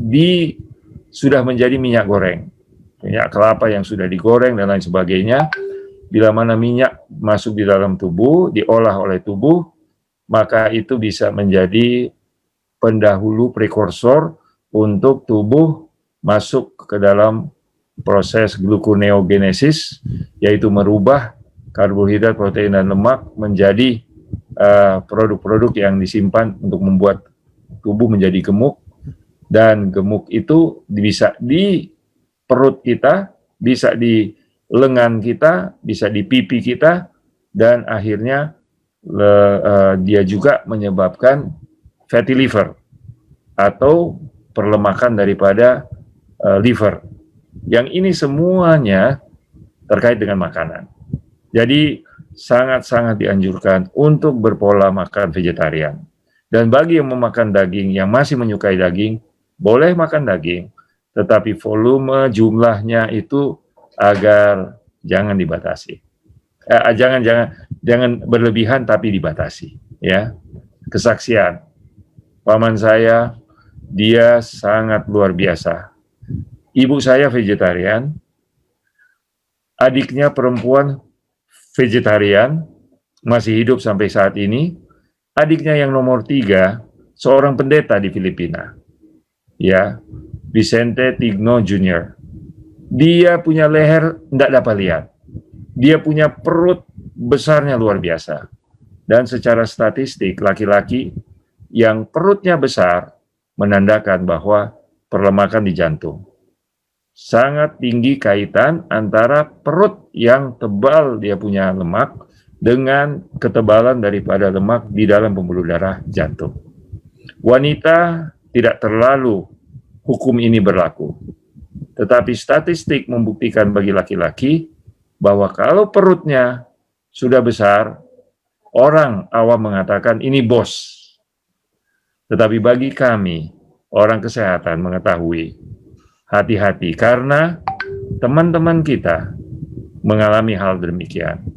S1: sudah menjadi minyak goreng. Minyak kelapa yang sudah digoreng dan lain sebagainya. Bila mana minyak masuk di dalam tubuh, diolah oleh tubuh, maka itu bisa menjadi pendahulu prekursor untuk tubuh masuk ke dalam proses gluconeogenesis, yaitu merubah karbohidrat, protein, dan lemak menjadi produk-produk yang disimpan untuk membuat tubuh menjadi gemuk, dan gemuk itu bisa di perut kita, bisa di lengan kita, bisa di pipi kita, dan akhirnya dia juga menyebabkan fatty liver atau perlemakan daripada liver. Yang ini semuanya terkait dengan makanan. Jadi sangat-sangat dianjurkan untuk berpola makan vegetarian. Dan bagi yang memakan daging, yang masih menyukai daging, boleh makan daging, tetapi volume jumlahnya itu agar jangan dibatasi. Jangan berlebihan tapi dibatasi, ya. Kesaksian paman saya, dia sangat luar biasa. Ibu saya vegetarian, adiknya perempuan vegetarian, masih hidup sampai saat ini. Adiknya yang nomor 3, seorang pendeta di Filipina, ya, Vicente Tigno Jr. Dia punya leher tidak dapat lihat. Dia punya perut besarnya luar biasa. Dan secara statistik, laki-laki yang perutnya besar menandakan bahwa perlemakan di jantung. Sangat tinggi kaitan antara perut yang tebal, dia punya lemak, dengan ketebalan daripada lemak di dalam pembuluh darah jantung. Wanita tidak terlalu hukum ini berlaku. Tetapi statistik membuktikan bagi laki-laki bahwa kalau perutnya sudah besar, orang awam mengatakan ini bos. Tetapi bagi kami, orang kesehatan mengetahui, hati-hati karena teman-teman kita mengalami hal demikian.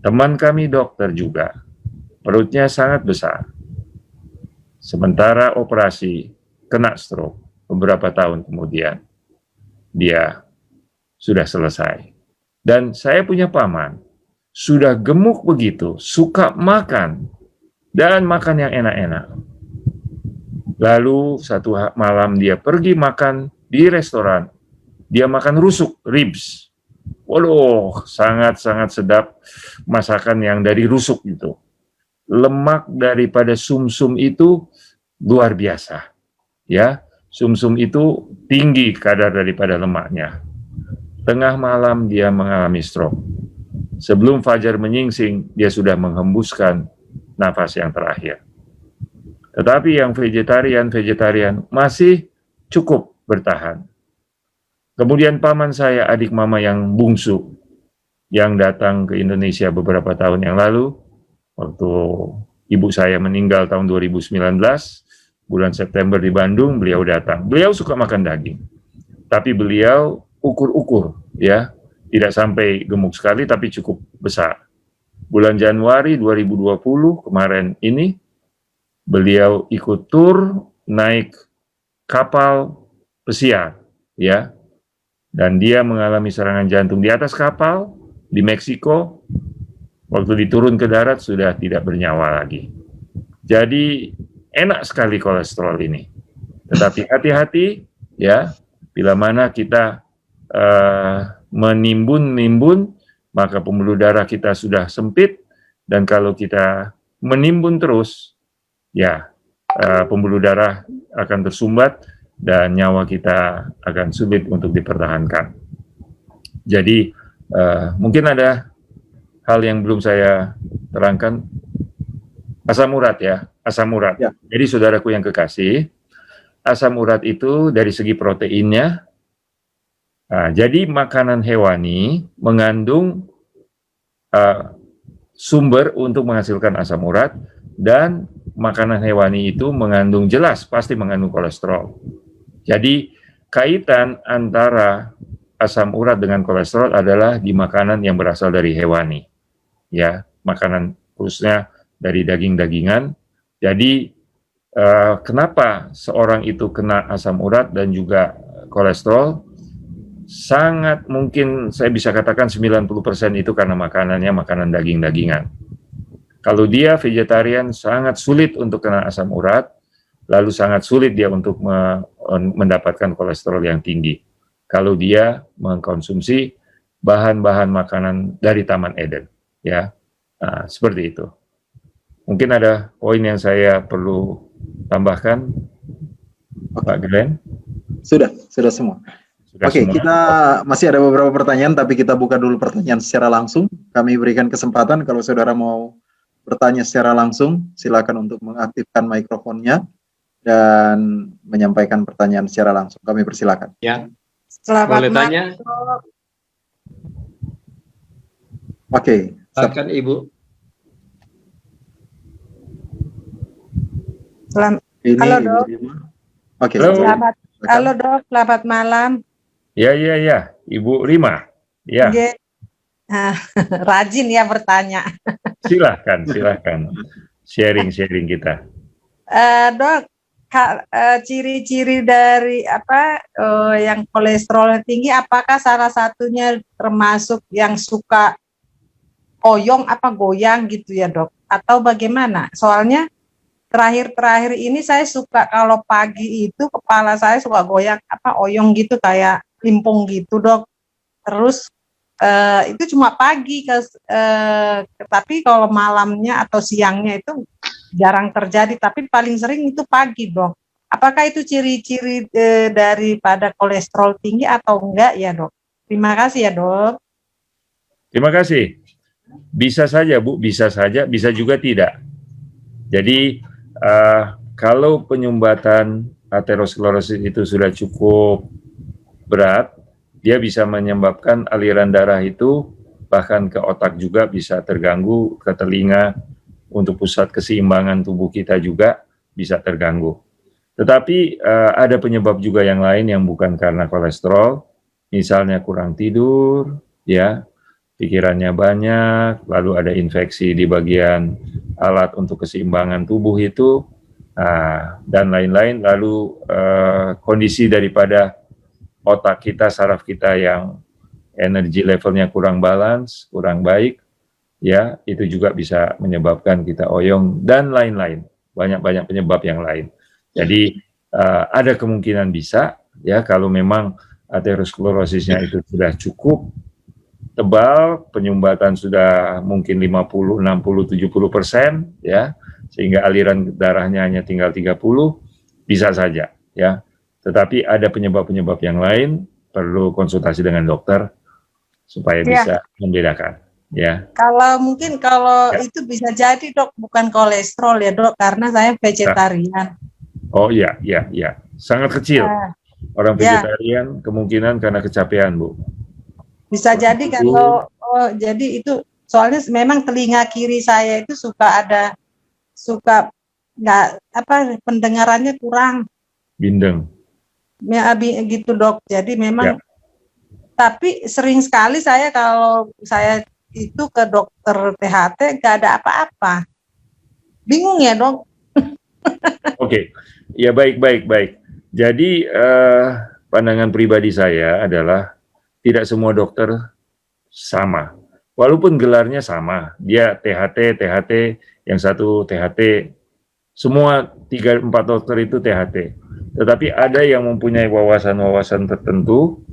S1: Teman kami dokter juga, perutnya sangat besar. Sementara operasi, kena stroke beberapa tahun kemudian. Dia sudah selesai. Dan saya punya paman, sudah gemuk begitu, suka makan, dan makan yang enak-enak. Lalu satu malam dia pergi makan di restoran, dia makan rusuk, ribs. Waduh, sangat-sangat sedap masakan yang dari rusuk itu. Lemak daripada sumsum itu luar biasa. Ya, sumsum itu tinggi kadar daripada lemaknya. Tengah malam dia mengalami stroke. Sebelum fajar menyingsing, dia sudah menghembuskan nafas yang terakhir. Tetapi yang vegetarian masih cukup bertahan. Kemudian paman saya, adik mama yang bungsu, yang datang ke Indonesia beberapa tahun yang lalu, waktu ibu saya meninggal tahun 2019, bulan September di Bandung, beliau datang. Beliau suka makan daging, tapi beliau ukur-ukur, ya, tidak sampai gemuk sekali, tapi cukup besar. Bulan Januari 2020 kemarin ini, beliau ikut tur naik kapal pesiar, ya. Dan dia mengalami serangan jantung di atas kapal di Meksiko. Waktu diturun ke darat sudah tidak bernyawa lagi. Jadi enak sekali kolesterol ini. Tetapi hati-hati ya, bila mana kita menimbun, maka pembuluh darah kita sudah sempit, dan kalau kita menimbun terus, ya pembuluh darah akan tersumbat, dan nyawa kita akan sulit untuk dipertahankan. Jadi mungkin ada hal yang belum saya terangkan. Asam urat ya, asam urat. Ya. Jadi saudaraku yang kekasih, asam urat itu dari segi proteinnya, jadi makanan hewani mengandung sumber untuk menghasilkan asam urat, dan makanan hewani itu mengandung, jelas pasti mengandung kolesterol. Jadi kaitan antara asam urat dengan kolesterol adalah di makanan yang berasal dari hewani, ya, makanan khususnya dari daging-dagingan. Jadi kenapa seorang itu kena asam urat dan juga kolesterol? Sangat mungkin saya bisa katakan 90% itu karena makanannya makanan daging-dagingan. Kalau dia vegetarian sangat sulit untuk kena asam urat, lalu sangat sulit dia untuk mendapatkan kolesterol yang tinggi kalau dia mengkonsumsi bahan-bahan makanan dari Taman Eden, ya. Seperti itu. Mungkin ada poin yang saya perlu tambahkan, Pak Glenn?
S2: Sudah semua.
S1: Sudah
S2: Oke,
S1: semua?
S2: kita masih ada beberapa pertanyaan, tapi kita buka dulu pertanyaan secara langsung. Kami berikan kesempatan kalau saudara mau bertanya secara langsung, silakan untuk mengaktifkan mikrofonnya dan menyampaikan pertanyaan secara langsung. Kami persilakan.
S4: Ya,
S5: Selamat
S4: boleh
S5: malam,
S4: tanya?
S5: Dok.
S2: Oke,
S4: Silakan Ibu.
S2: ini
S5: Halo,
S2: Ibu
S5: Dok.
S2: Rima. Oke,
S1: Halo.
S5: Selamat,
S2: silakan.
S5: halo Dok, selamat malam.
S1: Ya, Ibu Rima. Ya,
S5: Nggih. Ah, rajin ya bertanya.
S1: silahkan. Sharing kita.
S5: Dok, ciri-ciri dari yang kolesterol tinggi, apakah salah satunya termasuk yang suka oyong apa goyang gitu ya Dok? Atau bagaimana? Soalnya terakhir-terakhir ini saya suka kalau pagi itu kepala saya suka goyang oyong gitu kayak limpung gitu Dok. Terus itu cuma pagi, tapi kalau malamnya atau siangnya itu jarang terjadi, tapi paling sering itu pagi Dok. Apakah itu ciri-ciri daripada kolesterol tinggi atau enggak ya Dok? Terima kasih ya Dok.
S1: Terima kasih. Bisa saja Bu, bisa saja, bisa juga tidak. Jadi kalau penyumbatan aterosklerosis itu sudah cukup berat, dia bisa menyebabkan aliran darah itu bahkan ke otak juga bisa terganggu, ke telinga, untuk pusat keseimbangan tubuh kita juga bisa terganggu. Tetapi ada penyebab juga yang lain yang bukan karena kolesterol, misalnya kurang tidur, ya, pikirannya banyak, lalu ada infeksi di bagian alat untuk keseimbangan tubuh itu, dan lain-lain, lalu kondisi daripada otak kita, saraf kita yang energi levelnya kurang balance, kurang baik, ya, itu juga bisa menyebabkan kita oyong dan lain-lain, banyak penyebab yang lain. Jadi ada kemungkinan bisa, ya, kalau memang aterosklerosisnya itu sudah cukup tebal, penyumbatan sudah mungkin 50, 60, 70%, ya, sehingga aliran darahnya hanya tinggal 30, bisa saja, ya. Tetapi ada penyebab-penyebab yang lain, perlu konsultasi dengan dokter supaya bisa membedakan, ya.
S5: Kalau itu bisa jadi Dok, bukan kolesterol ya Dok, karena saya vegetarian.
S1: Oh iya, sangat kecil. Orang vegetarian kemungkinan karena kecapean, Bu.
S5: Bisa jadi kalau jadi itu soalnya memang telinga kiri saya itu suka pendengarannya kurang.
S1: Bindeng.
S5: Ya, gitu Dok. Jadi memang tapi sering sekali saya kalau saya itu ke dokter THT nggak ada apa-apa. Bingung ya Dok.
S1: Oke. Ya, baik. Jadi pandangan pribadi saya adalah tidak semua dokter sama. Walaupun gelarnya sama, dia THT, yang satu THT, semua 3-4 dokter itu THT. Tetapi ada yang mempunyai wawasan-wawasan tertentu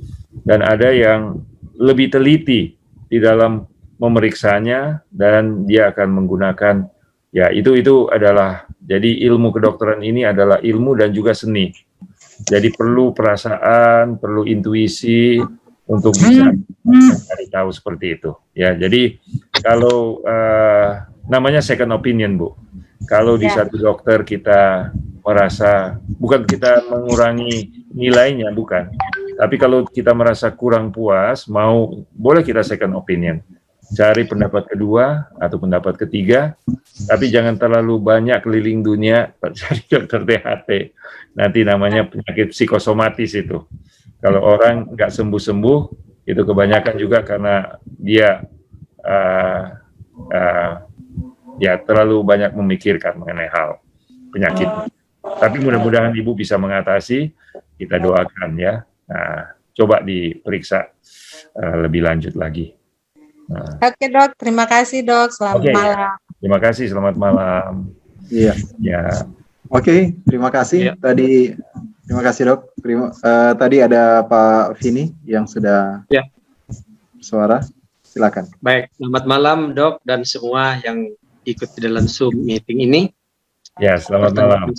S1: dan ada yang lebih teliti di dalam memeriksanya, dan dia akan menggunakan, ya, itu adalah, jadi ilmu kedokteran ini adalah ilmu dan juga seni. Jadi perlu perasaan, perlu intuisi untuk bisa mencari tahu seperti itu, ya. Jadi kalau namanya second opinion, Bu. Kalau di satu dokter kita merasa, bukan kita mengurangi nilainya, bukan. Tapi kalau kita merasa kurang puas, boleh kita second opinion. Cari pendapat kedua atau pendapat ketiga, tapi jangan terlalu banyak keliling dunia cari dokter THT. Nanti namanya penyakit psikosomatis itu. Kalau orang nggak sembuh-sembuh, itu kebanyakan juga karena dia ya terlalu banyak memikirkan mengenai hal penyakit. Tapi mudah-mudahan Ibu bisa mengatasi, kita doakan ya. Nah, coba diperiksa lebih lanjut lagi.
S5: Oke Dok, terima kasih Dok, selamat malam.
S1: Terima kasih, selamat malam.
S2: Iya.
S1: Ya.
S2: Oke, terima kasih. Terima kasih Dok. Tadi ada Pak Vini yang sudah suara. Silakan.
S4: Baik, selamat malam Dok dan semua yang ikut di dalam Zoom meeting ini.
S1: Ya, selamat malam.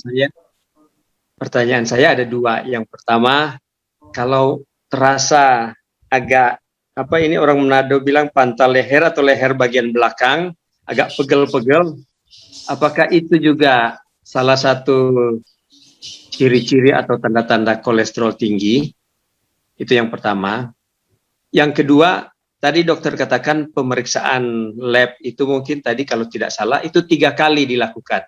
S4: Pertanyaan saya ada dua. Yang pertama, kalau terasa agak apa ini orang Manado bilang pantal leher atau leher bagian belakang agak pegel-pegel. Apakah itu juga salah satu ciri-ciri atau tanda-tanda kolesterol tinggi? Itu yang pertama. Yang kedua, tadi dokter katakan pemeriksaan lab itu mungkin tadi kalau tidak salah itu 3 kali dilakukan.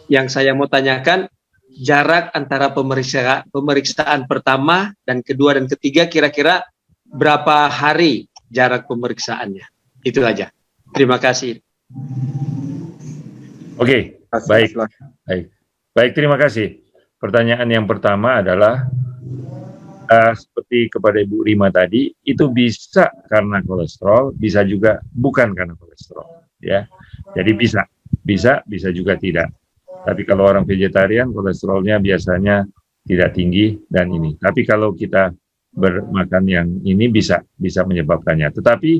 S4: Yang saya mau tanyakan, jarak antara pemeriksaan pertama dan kedua dan ketiga kira-kira berapa hari jarak pemeriksaannya? Itu aja. Terima kasih.
S1: Oke, baik, terima kasih. Pertanyaan yang pertama adalah seperti kepada Ibu Rima tadi, itu bisa karena kolesterol, bisa juga bukan karena kolesterol, ya. Jadi bisa juga tidak. Tapi kalau orang vegetarian, kolesterolnya biasanya tidak tinggi dan ini. Tapi kalau kita bermakan yang ini bisa menyebabkannya. Tetapi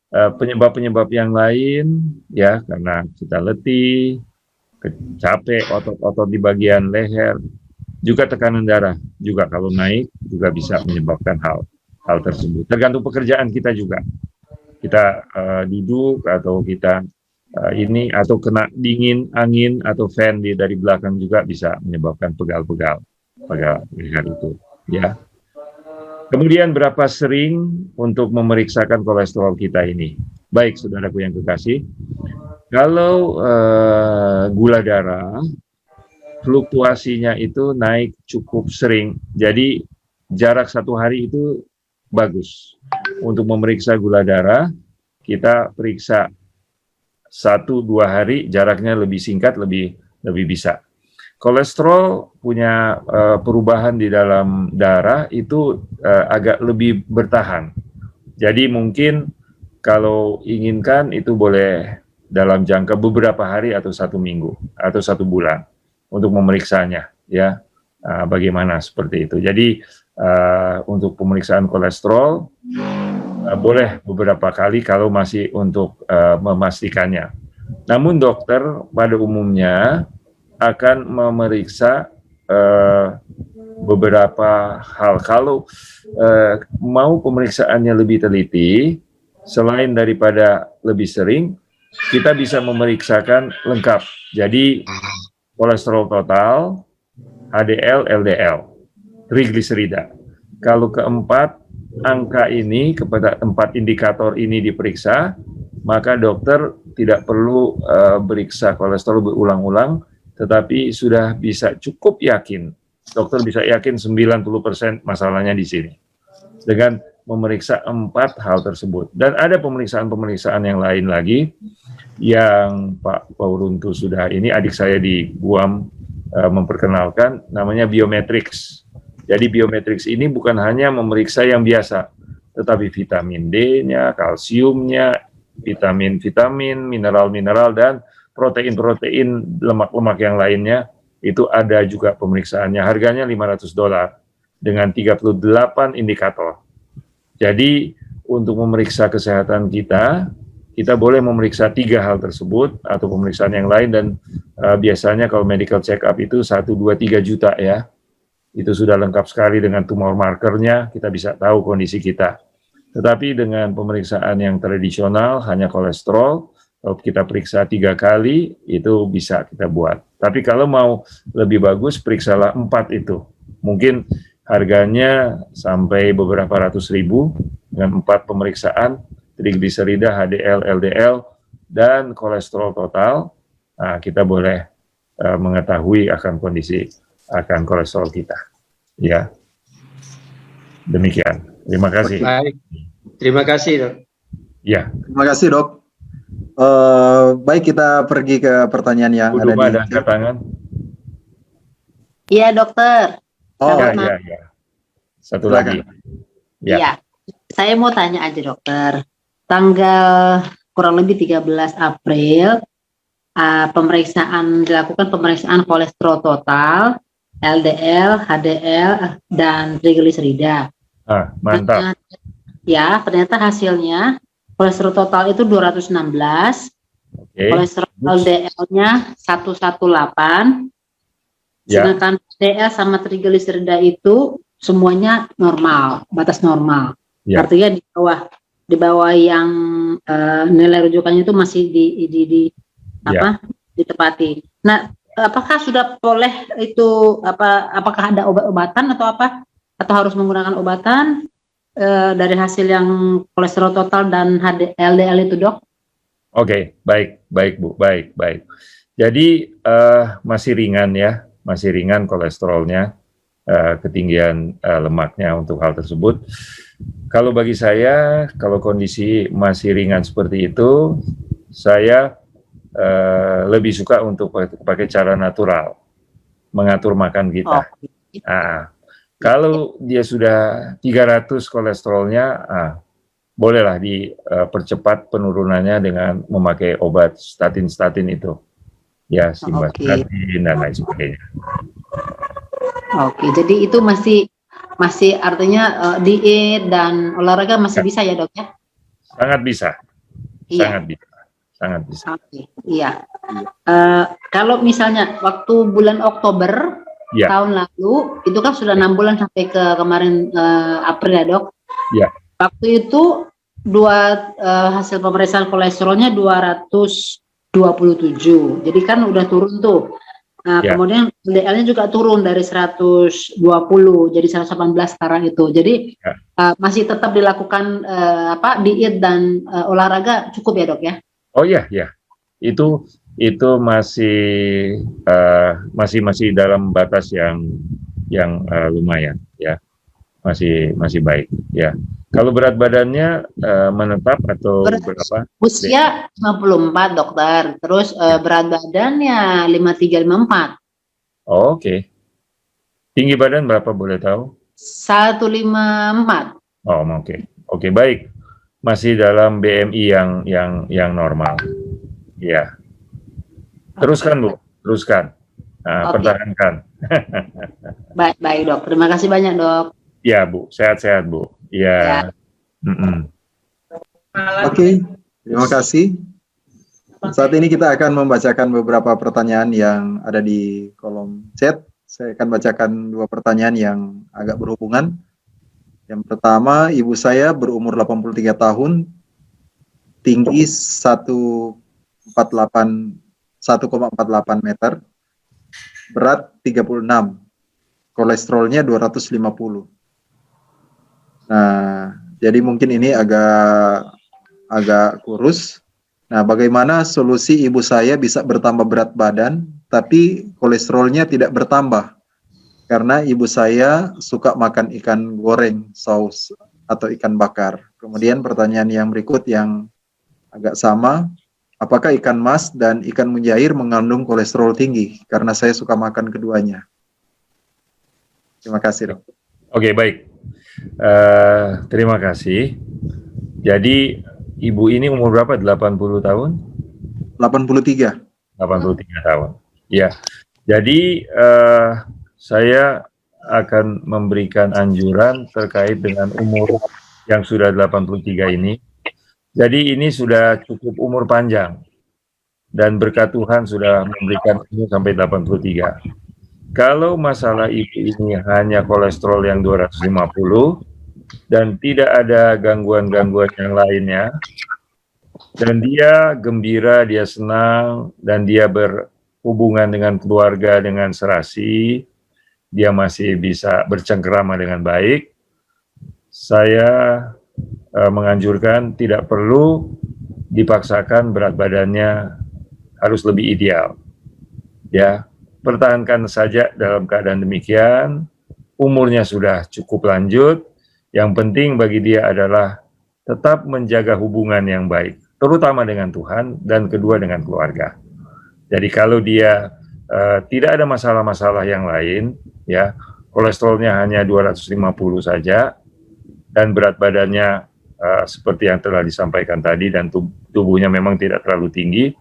S1: penyebab-penyebab yang lain, ya, karena kita letih, capek, otot-otot di bagian leher, juga tekanan darah juga kalau naik juga bisa menyebabkan hal tersebut. Tergantung pekerjaan kita juga. Kita duduk atau kita ini atau kena dingin angin atau fan dari belakang juga bisa menyebabkan pegal-pegal leher itu. Ya. Kemudian berapa sering untuk memeriksakan kolesterol kita ini? Baik, saudaraku yang kekasih, kalau gula darah fluktuasinya itu naik cukup sering. Jadi jarak 1 hari itu bagus. Untuk memeriksa gula darah, kita periksa 1-2 hari, jaraknya lebih singkat, lebih bisa. Kolesterol punya perubahan di dalam darah itu agak lebih bertahan. Jadi mungkin kalau inginkan itu boleh dalam jangka beberapa hari atau 1 minggu atau 1 bulan. Untuk memeriksanya, ya, bagaimana seperti itu. Jadi untuk pemeriksaan kolesterol boleh beberapa kali kalau masih untuk memastikannya. Namun dokter pada umumnya akan memeriksa beberapa hal. Kalau mau pemeriksaannya lebih teliti, selain daripada lebih sering, kita bisa memeriksakan lengkap. Jadi kolesterol total, HDL, LDL, trigliserida. Kalau keempat angka ini kepada 4 indikator ini diperiksa, maka dokter tidak perlu periksa kolesterol berulang-ulang, tetapi sudah bisa cukup yakin. Dokter bisa yakin 90% masalahnya di sini. Dengan memeriksa 4 hal tersebut. Dan ada pemeriksaan-pemeriksaan yang lain lagi, yang Pak Pauruntu sudah ini, adik saya di Guam memperkenalkan, namanya biometrics. Jadi biometrics ini bukan hanya memeriksa yang biasa, tetapi vitamin D-nya, kalsiumnya, vitamin-vitamin, mineral-mineral, dan protein-protein, lemak-lemak yang lainnya, itu ada juga pemeriksaannya. Harganya $500 dengan 38 indikator. Jadi untuk memeriksa kesehatan kita boleh memeriksa 3 hal tersebut atau pemeriksaan yang lain, dan biasanya kalau medical check up itu 1, 2, 3 juta ya. Itu sudah lengkap sekali dengan tumor markernya, kita bisa tahu kondisi kita. Tetapi dengan pemeriksaan yang tradisional, hanya kolesterol, kalau kita periksa 3 kali, itu bisa kita buat. Tapi kalau mau lebih bagus, periksalah 4 itu. Mungkin harganya sampai beberapa ratus ribu dengan 4 pemeriksaan, trigliserida, HDL, LDL, dan kolesterol total. Nah, kita boleh mengetahui akan kondisi akan kolesterol kita. Ya, demikian. Terima kasih.
S4: Baik, terima kasih dok.
S1: Ya.
S2: Terima kasih dok. Baik, kita pergi ke pertanyaan yang ada di
S1: angkat tangan.
S6: Iya dokter.
S2: Oh
S1: ya. Satu lagi. Ya.
S6: Iya, saya mau tanya aja dokter. Tanggal kurang lebih 13 April dilakukan pemeriksaan kolesterol total, LDL, HDL, dan trigliserida.
S1: Mantap.
S6: Ya, ternyata hasilnya kolesterol total itu 216, kolesterol LDL-nya 118, sedangkan HDL sama trigliserida itu semuanya normal, batas normal.
S1: Ya.
S6: Artinya di bawah yang nilai rujukannya itu masih ditepati. Nah, apakah sudah boleh itu apakah ada obat-obatan atau apa? Atau harus menggunakan obatan dari hasil yang kolesterol total dan LDL itu, Dok?
S1: Oke, baik Bu, baik. Jadi masih ringan ya, masih ringan kolesterolnya, ketinggian lemaknya untuk hal tersebut. Kalau bagi saya, kalau kondisi masih ringan seperti itu, saya lebih suka untuk pakai cara natural, mengatur makan kita. Kalau dia sudah 300 kolesterolnya, bolehlah dipercepat penurunannya dengan memakai obat statin itu. Ya, simvastatin dan lain sebagainya.
S6: Oke, jadi itu masih artinya diet dan olahraga masih bisa ya, Dok ya?
S1: Sangat bisa.
S6: Iya.
S1: Sangat bisa.
S6: Oke, iya. Kalau misalnya waktu bulan Oktober tahun lalu, itu kan sudah 6 bulan sampai ke kemarin April ya, Dok?
S1: Iya.
S6: Waktu itu hasil pemeriksaan kolesterolnya 227. Jadi kan udah turun tuh. Nah, kemudian LDL-nya juga turun dari 120 jadi 118 sekarang itu. Jadi masih tetap dilakukan diet dan olahraga cukup ya, Dok ya?
S1: Oh iya. Itu masih dalam batas yang lumayan ya. Masih baik ya. Kalau berat badannya menetap atau berapa?
S6: Usia 54, Dokter. Terus berat badannya 53-54.
S1: Oh, oke. Tinggi badan berapa boleh tahu?
S6: 154.
S1: Oh, oke. Oke, baik. Masih dalam BMI yang normal. Ya. Teruskan, Bu. Teruskan. Nah, pertahankan.
S6: Baik, Dok. Terima kasih banyak, Dok.
S1: Ya, Bu. Sehat-sehat, Bu. Ya.
S2: Oke, terima kasih. Saat ini kita akan membacakan beberapa pertanyaan yang ada di kolom chat. Saya akan bacakan 2 pertanyaan yang agak berhubungan. Yang pertama, ibu saya berumur 83 tahun, tinggi 1,48 meter, berat 36, kolesterolnya 250. Nah, jadi mungkin ini agak kurus. Nah, bagaimana solusi ibu saya bisa bertambah berat badan, tapi kolesterolnya tidak bertambah? Karena ibu saya suka makan ikan goreng, saus, atau ikan bakar. Kemudian pertanyaan yang berikut yang agak sama, apakah ikan mas dan ikan mujair mengandung kolesterol tinggi? Karena saya suka makan keduanya. Terima kasih, Dok.
S1: Oke, baik. Terima kasih. Jadi ibu ini umur berapa? 80 tahun?
S2: 83.
S1: 83 tahun. Ya. Jadi saya akan memberikan anjuran terkait dengan umur yang sudah 83 ini. Jadi ini sudah cukup umur panjang dan berkat Tuhan sudah memberikan umur sampai 83. Kalau masalah ibu ini hanya kolesterol yang 250 dan tidak ada gangguan-gangguan yang lainnya, dan dia gembira, dia senang, dan dia berhubungan dengan keluarga dengan serasi, dia masih bisa bercengkerama dengan baik, saya menganjurkan tidak perlu dipaksakan berat badannya harus lebih ideal. Ya, pertahankan saja dalam keadaan demikian, umurnya sudah cukup lanjut, yang penting bagi dia adalah tetap menjaga hubungan yang baik, terutama dengan Tuhan dan kedua dengan keluarga. Jadi kalau dia tidak ada masalah-masalah yang lain, ya kolesterolnya hanya 250 saja, dan berat badannya seperti yang telah disampaikan tadi, dan tubuhnya memang tidak terlalu tinggi,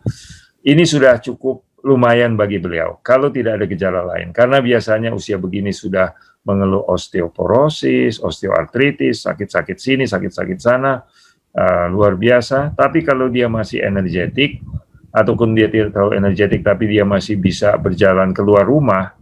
S1: ini sudah cukup lumayan bagi beliau, kalau tidak ada gejala lain. Karena biasanya usia begini sudah mengeluh osteoporosis, osteoartritis, sakit-sakit sini, sakit-sakit sana, luar biasa. Tapi kalau dia masih energetik, ataupun dia tidak terlalu energetik, tapi dia masih bisa berjalan keluar rumah,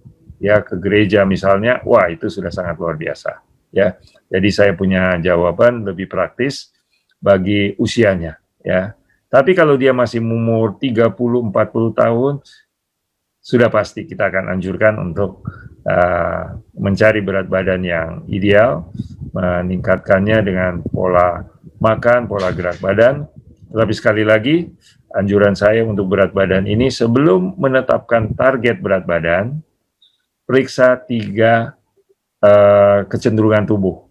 S1: ya ke gereja misalnya, wah itu sudah sangat luar biasa ya. Jadi saya punya jawaban lebih praktis bagi usianya ya. Tapi kalau dia masih umur 30-40 tahun, sudah pasti kita akan anjurkan untuk mencari berat badan yang ideal, meningkatkannya dengan pola makan, pola gerak badan. Tapi sekali lagi, anjuran saya untuk berat badan ini sebelum menetapkan target berat badan, periksa 3 kecenderungan tubuh.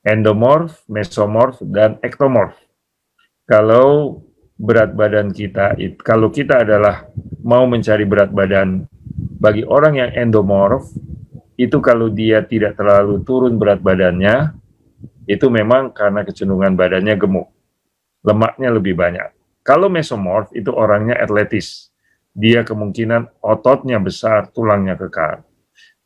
S1: Endomorf, mesomorf, dan ektomorf. Kalau berat badan kita, kalau kita adalah mau mencari berat badan bagi orang yang endomorf, itu kalau dia tidak terlalu turun berat badannya, itu memang karena kecenderungan badannya gemuk. Lemaknya lebih banyak. Kalau mesomorf, itu orangnya atletis. Dia kemungkinan ototnya besar, tulangnya kekar.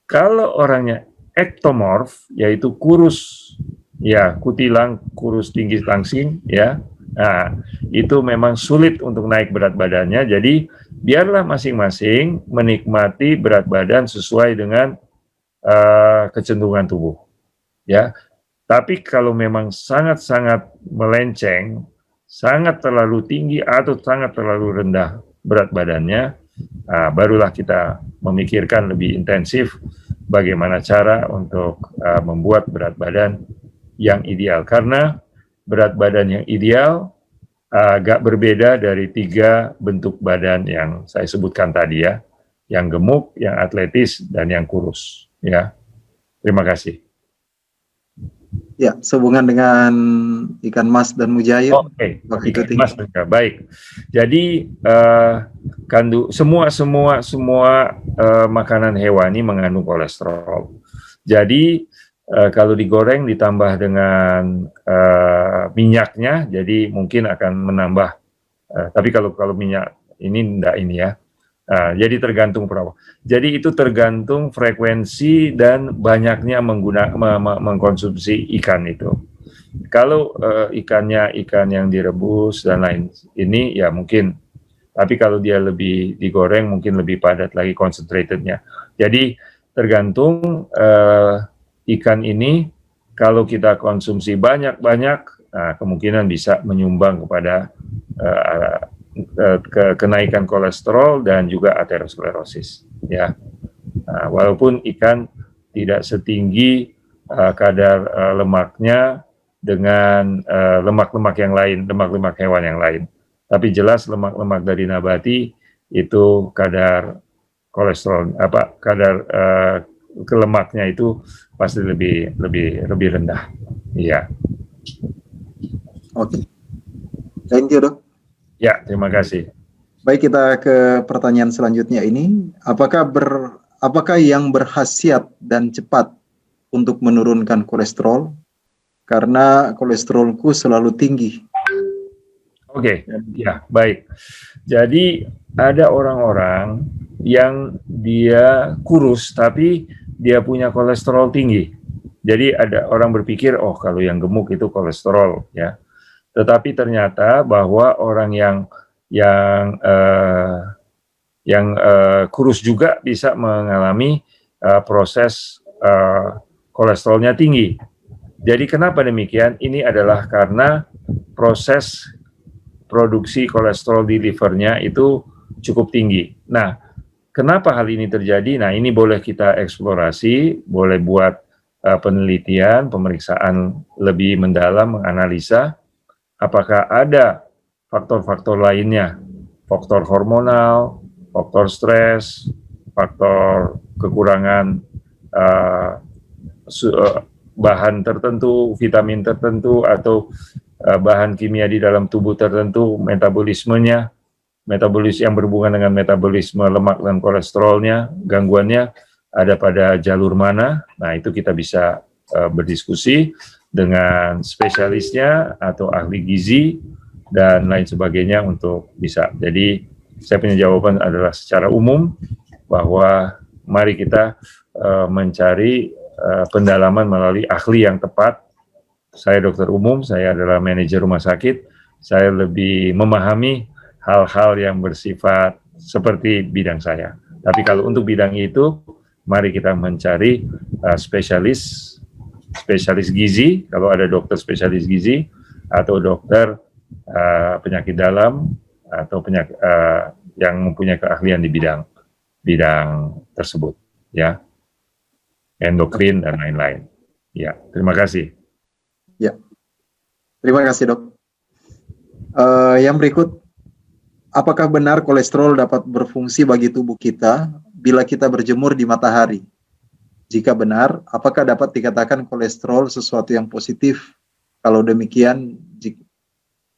S1: Kalau orangnya ektomorf, yaitu kurus, ya kutilang, kurus, tinggi, langsing, ya. Nah, itu memang sulit untuk naik berat badannya. Jadi, biarlah masing-masing menikmati berat badan sesuai dengan kecenderungan tubuh. Ya, tapi kalau memang sangat-sangat melenceng, sangat terlalu tinggi atau sangat terlalu rendah berat badannya, barulah kita memikirkan lebih intensif bagaimana cara untuk membuat berat badan yang ideal. Karena berat badan yang ideal agak berbeda dari 3 bentuk badan yang saya sebutkan tadi ya, yang gemuk, yang atletis, dan yang kurus. Ya, terima kasih.
S2: Ya, sehubungan dengan ikan mas dan mujair.
S1: Oke, ikan mas juga baik. Jadi semua makanan hewani mengandung kolesterol. Jadi kalau digoreng ditambah dengan minyaknya, jadi mungkin akan menambah. Tapi kalau minyak ini enggak ini ya. Jadi tergantung Jadi itu tergantung frekuensi dan banyaknya mengkonsumsi ikan itu. Kalau ikannya ikan yang direbus dan lain ini ya mungkin. Tapi kalau dia lebih digoreng mungkin lebih padat lagi concentratednya. Jadi tergantung ikan ini kalau kita konsumsi banyak-banyak, kemungkinan bisa menyumbang kepada kenaikan kolesterol dan juga aterosklerosis. Ya, walaupun ikan tidak setinggi kadar lemaknya dengan lemak-lemak yang lain, lemak-lemak hewan yang lain. Tapi jelas lemak-lemak dari nabati itu kadar kolesterol, kadar lemaknya itu pasti lebih rendah. Iya.
S2: Oke. Thank you, Dok.
S1: Ya, terima kasih.
S2: Baik, kita ke pertanyaan selanjutnya ini. Apakah yang berkhasiat dan cepat untuk menurunkan kolesterol? Karena kolesterolku selalu tinggi.
S1: Oke, ya baik. Jadi ada orang-orang yang dia kurus tapi dia punya kolesterol tinggi. Jadi ada orang berpikir, oh kalau yang gemuk itu kolesterol, ya. Tetapi ternyata bahwa orang yang kurus juga bisa mengalami proses kolesterolnya tinggi. Jadi kenapa demikian? Ini adalah karena proses produksi kolesterol di livernya itu cukup tinggi. Nah, kenapa hal ini terjadi? Nah, ini boleh kita eksplorasi, boleh buat penelitian, pemeriksaan lebih mendalam, menganalisa apakah ada faktor-faktor lainnya, faktor hormonal, faktor stres, faktor kekurangan bahan tertentu, vitamin tertentu, atau bahan kimia di dalam tubuh tertentu, metabolismenya, yang berhubungan dengan metabolisme lemak dan kolesterolnya, gangguannya ada pada jalur mana. Nah, itu kita bisa berdiskusi dengan spesialisnya atau ahli gizi dan lain sebagainya untuk bisa. Jadi saya punya jawaban adalah secara umum bahwa mari kita mencari pendalaman melalui ahli yang tepat. Saya dokter umum, saya adalah manajer rumah sakit, saya lebih memahami hal-hal yang bersifat seperti bidang saya. Tapi kalau untuk bidang itu, mari kita mencari spesialis gizi, kalau ada dokter spesialis gizi atau dokter penyakit dalam atau penyakit yang mempunyai keahlian di bidang tersebut, ya, endokrin dan lain-lain. Ya, terima kasih.
S2: Ya, terima kasih dok. Yang berikut, apakah benar kolesterol dapat berfungsi bagi tubuh kita bila kita berjemur di matahari? Jika benar, apakah dapat dikatakan kolesterol sesuatu yang positif? Kalau demikian,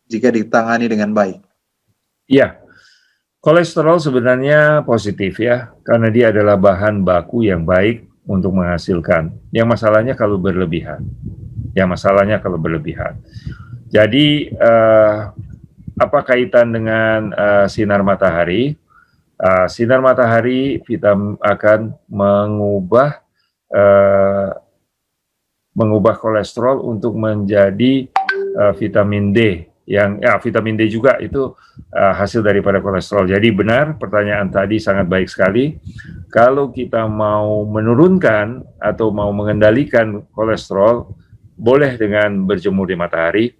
S2: jika ditangani dengan baik.
S1: Ya, kolesterol sebenarnya positif ya, karena dia adalah bahan baku yang baik untuk menghasilkan. Yang masalahnya kalau berlebihan. Jadi, apa kaitan dengan sinar matahari? Sinar matahari akan mengubah kolesterol untuk menjadi vitamin D. Vitamin D juga itu hasil daripada kolesterol. Jadi benar, pertanyaan tadi sangat baik sekali. Kalau kita mau menurunkan atau mau mengendalikan kolesterol, boleh dengan berjemur di matahari,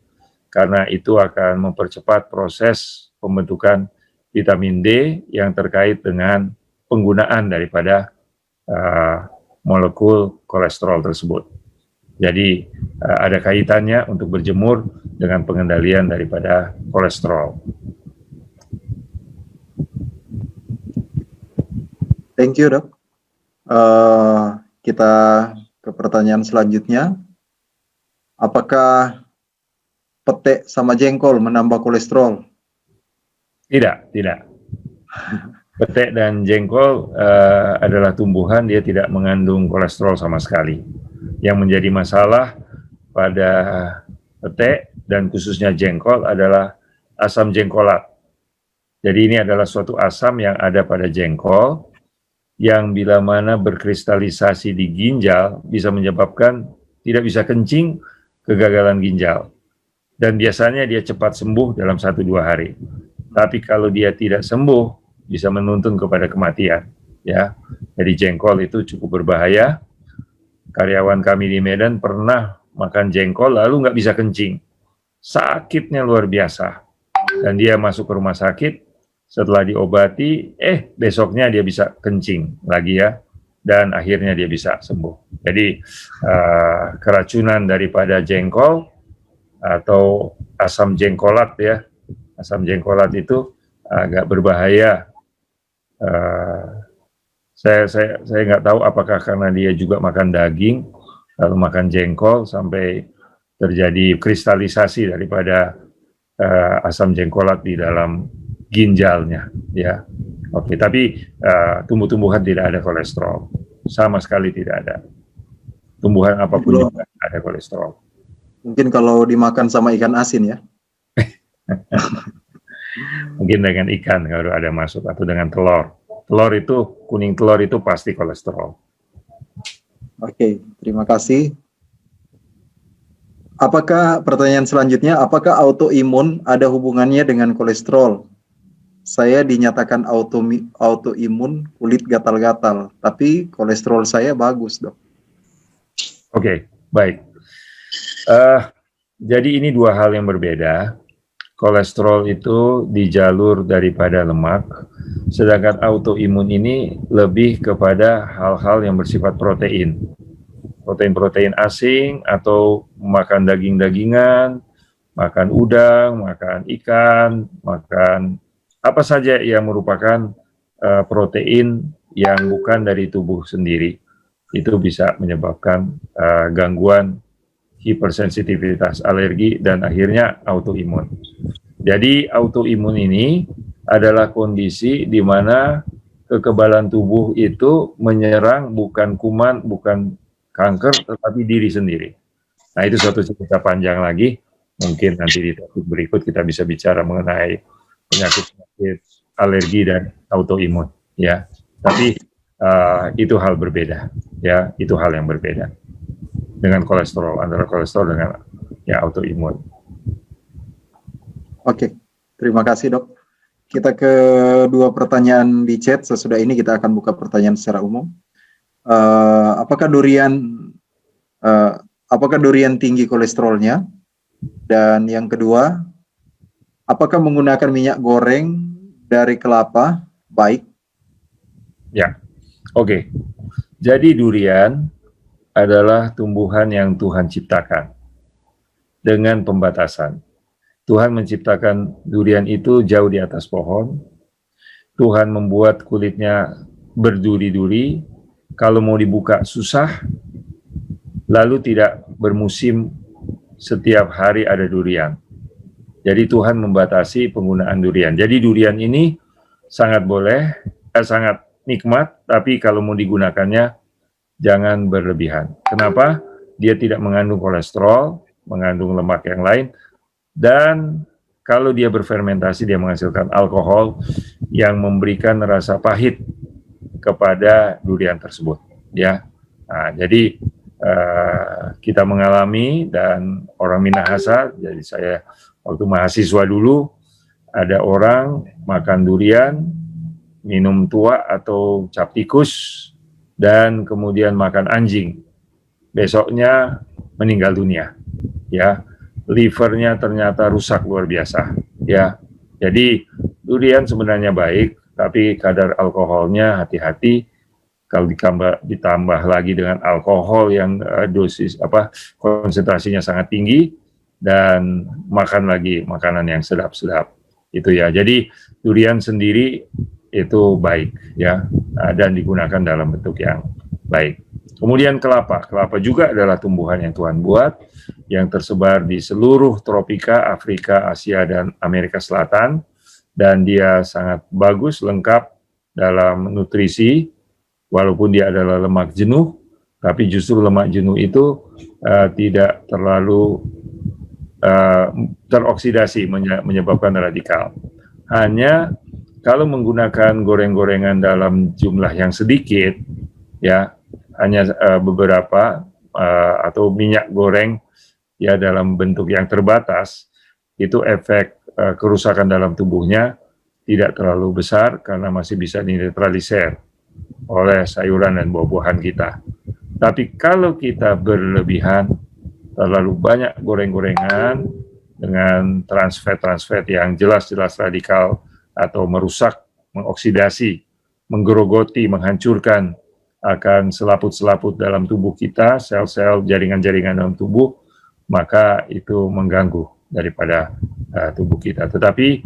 S1: karena itu akan mempercepat proses pembentukan vitamin D yang terkait dengan penggunaan daripada molekul kolesterol tersebut. Jadi ada kaitannya untuk berjemur dengan pengendalian daripada kolesterol.
S2: Thank you dok. Kita ke pertanyaan selanjutnya. Apakah pete sama jengkol menambah kolesterol?
S1: Tidak. Pete dan jengkol adalah tumbuhan, dia tidak mengandung kolesterol sama sekali. Yang menjadi masalah pada pete dan khususnya jengkol adalah asam jengkolat. Jadi ini adalah suatu asam yang ada pada jengkol yang bila mana berkristalisasi di ginjal bisa menyebabkan tidak bisa kencing, kegagalan ginjal. Dan biasanya dia cepat sembuh dalam 1-2 hari. Tapi kalau dia tidak sembuh, bisa menuntun kepada kematian. Ya, jadi jengkol itu cukup berbahaya. Karyawan kami di Medan pernah makan jengkol lalu nggak bisa kencing. Sakitnya luar biasa. Dan dia masuk ke rumah sakit, setelah diobati, besoknya dia bisa kencing lagi ya. Dan akhirnya dia bisa sembuh. Jadi keracunan daripada jengkol atau asam jengkolat ya. Asam jengkolat itu agak berbahaya. Saya nggak tahu apakah karena dia juga makan daging, lalu makan jengkol sampai terjadi kristalisasi daripada asam jengkolat di dalam ginjalnya, ya. Oke, tapi tumbuh-tumbuhan tidak ada kolesterol, sama sekali tidak ada. Tumbuhan apapun juga ada kolesterol.
S2: Mungkin kalau dimakan sama ikan asin ya.
S1: Mungkin dengan ikan kalau ada masuk atau dengan telur. Kuning telur itu pasti kolesterol.
S2: Oke, terima kasih. Pertanyaan selanjutnya, apakah autoimun ada hubungannya dengan kolesterol? Saya dinyatakan autoimun kulit gatal-gatal, tapi kolesterol saya bagus, dok.
S1: Oke, baik. Jadi ini dua hal yang berbeda. Kolesterol itu di jalur daripada lemak, sedangkan autoimun ini lebih kepada hal-hal yang bersifat protein. Protein-protein asing atau makan daging-dagingan, makan udang, makan ikan, makan apa saja yang merupakan protein yang bukan dari tubuh sendiri. Itu bisa menyebabkan gangguan hipersensitivitas, alergi, dan akhirnya autoimun. Jadi autoimun ini adalah kondisi di mana kekebalan tubuh itu menyerang bukan kuman, bukan kanker, tetapi diri sendiri. Nah, itu suatu cerita panjang lagi. Mungkin nanti di topik berikut kita bisa bicara mengenai penyakit alergi dan autoimun. Ya, tapi itu hal berbeda. Ya, itu hal yang berbeda dengan kolesterol, antara kolesterol dengan autoimun.
S2: Oke, terima kasih dok. Kita ke dua pertanyaan di chat. Sesudah ini kita akan buka pertanyaan secara umum. apakah durian tinggi kolesterolnya? Dan yang kedua, apakah menggunakan minyak goreng dari kelapa baik?
S1: Ya, oke. Jadi durian adalah tumbuhan yang Tuhan ciptakan dengan pembatasan. Tuhan menciptakan durian itu jauh di atas pohon. Tuhan membuat kulitnya berduri-duri. Kalau mau dibuka susah. Lalu tidak bermusim, setiap hari ada durian. Jadi Tuhan membatasi penggunaan durian. Jadi durian ini sangat sangat nikmat, tapi kalau mau digunakannya jangan berlebihan. Kenapa? Dia tidak mengandung kolesterol, mengandung lemak yang lain, dan kalau dia berfermentasi dia menghasilkan alkohol yang memberikan rasa pahit kepada durian tersebut. Ya, nah, jadi kita mengalami dan orang Minahasa, jadi saya waktu mahasiswa dulu ada orang makan durian, minum tua atau cap tikus, dan kemudian makan anjing. Besoknya meninggal dunia. Ya, livernya ternyata rusak luar biasa. Ya, jadi durian sebenarnya baik, tapi kadar alkoholnya hati-hati. Kalau ditambah lagi dengan alkohol yang konsentrasinya sangat tinggi, dan makan lagi makanan yang sedap-sedap itu ya. Jadi durian sendiri itu baik ya, dan digunakan dalam bentuk yang baik. Kemudian kelapa juga adalah tumbuhan yang Tuhan buat, yang tersebar di seluruh tropika Afrika, Asia, dan Amerika Selatan, dan dia sangat bagus, lengkap dalam nutrisi. Walaupun dia adalah lemak jenuh, tapi justru lemak jenuh itu tidak terlalu teroksidasi, menyebabkan radikal. Hanya kalau menggunakan goreng-gorengan dalam jumlah yang sedikit, ya hanya beberapa atau minyak goreng ya dalam bentuk yang terbatas, itu efek kerusakan dalam tubuhnya tidak terlalu besar karena masih bisa dinetralisir oleh sayuran dan buah-buahan kita. Tapi kalau kita berlebihan, terlalu banyak goreng-gorengan dengan trans-fat yang jelas-jelas radikal atau merusak, mengoksidasi, menggerogoti, menghancurkan akan selaput-selaput dalam tubuh kita, sel-sel, jaringan-jaringan dalam tubuh, maka itu mengganggu daripada tubuh kita. Tetapi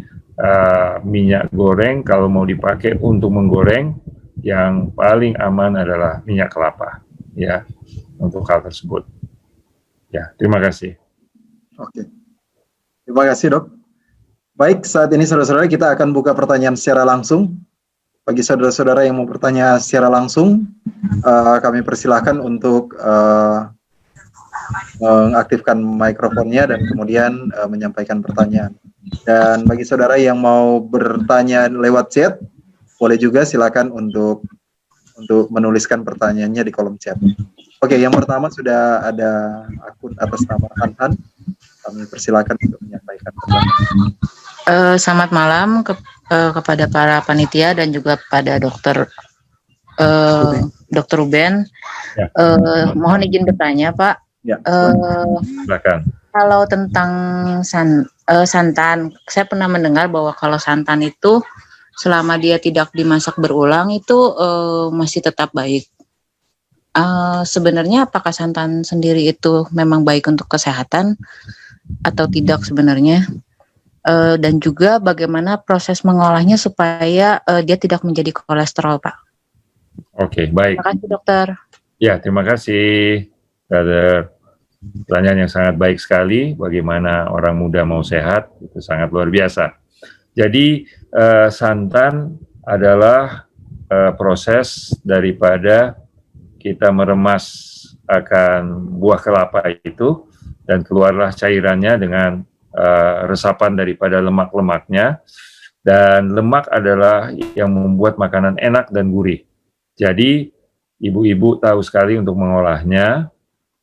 S1: minyak goreng kalau mau dipakai untuk menggoreng, yang paling aman adalah minyak kelapa, ya, untuk hal tersebut. Ya, terima kasih.
S2: Oke, terima kasih dok. Baik, saat ini saudara-saudara kita akan buka pertanyaan secara langsung. Bagi saudara-saudara yang mau bertanya secara langsung, kami persilahkan untuk mengaktifkan mikrofonnya dan kemudian menyampaikan pertanyaan. Dan bagi saudara yang mau bertanya lewat chat, boleh juga silakan untuk menuliskan pertanyaannya di kolom chat. Oke, yang pertama sudah ada akun atas nama Anhan. Kami persilakan untuk menyampaikan pertanyaan.
S7: Selamat malam kepada para panitia dan juga pada dokter Ruben. Ya. Mohon izin bertanya, Pak.
S2: Ya.
S1: Silakan.
S7: Kalau tentang santan, saya pernah mendengar bahwa kalau santan itu selama dia tidak dimasak berulang itu masih tetap baik. Sebenarnya apakah santan sendiri itu memang baik untuk kesehatan atau tidak sebenarnya? Dan juga bagaimana proses mengolahnya supaya dia tidak menjadi kolesterol, Pak? Oke, baik. Terima kasih, dokter.
S1: Ya, terima kasih, brother. Pertanyaan yang sangat baik sekali. Bagaimana orang muda mau sehat, itu sangat luar biasa. Jadi, santan adalah proses daripada kita meremas akan buah kelapa itu, dan keluarlah cairannya dengan resapan daripada lemak-lemaknya, dan lemak adalah yang membuat makanan enak dan gurih. Jadi ibu-ibu tahu sekali untuk mengolahnya.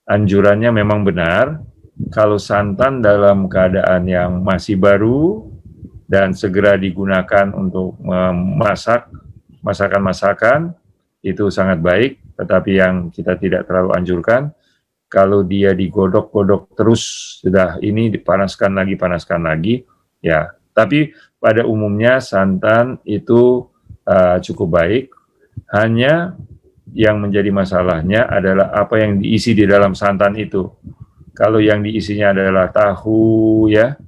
S1: Anjurannya memang benar, kalau santan dalam keadaan yang masih baru dan segera digunakan untuk memasak masakan-masakan, itu sangat baik. tetapi yang kita tidak terlalu anjurkan, kalau dia digodok-godok terus, sudah ini dipanaskan lagi, ya. Tapi pada umumnya santan itu cukup baik, hanya yang menjadi masalahnya adalah apa yang diisi di dalam santan itu. Kalau yang diisinya adalah tahu, ya,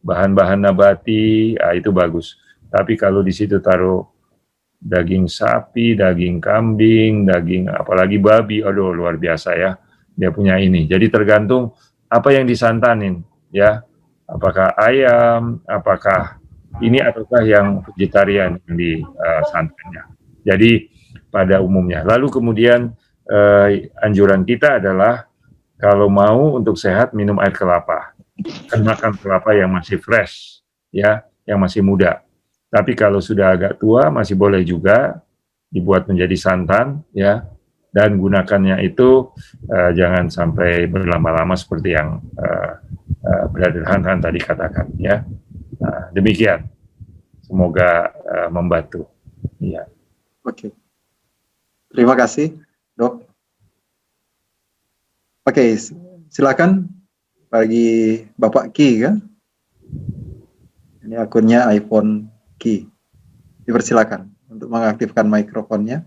S1: bahan-bahan nabati, itu bagus. Tapi kalau di situ taruh daging sapi, daging kambing, daging apalagi babi, aduh luar biasa ya. Dia punya ini. Jadi tergantung apa yang disantanin, ya. Apakah ayam, apakah ini ataukah yang vegetarian yang disantannya. Jadi pada umumnya. Lalu kemudian anjuran kita adalah kalau mau untuk sehat minum air kelapa. Makan kelapa yang masih fresh, ya, yang masih muda. Tapi kalau sudah agak tua masih boleh juga dibuat menjadi santan, ya. Dan gunakannya itu jangan sampai berlama-lama seperti yang Brother Han tadi katakan, ya. Nah, demikian. Semoga membantu. Ya.
S2: Oke. Terima kasih, Dok. Oke, silakan bagi Bapak Ki, kan? Ini akunnya iPhone Ki. Dipersilakan untuk mengaktifkan mikrofonnya.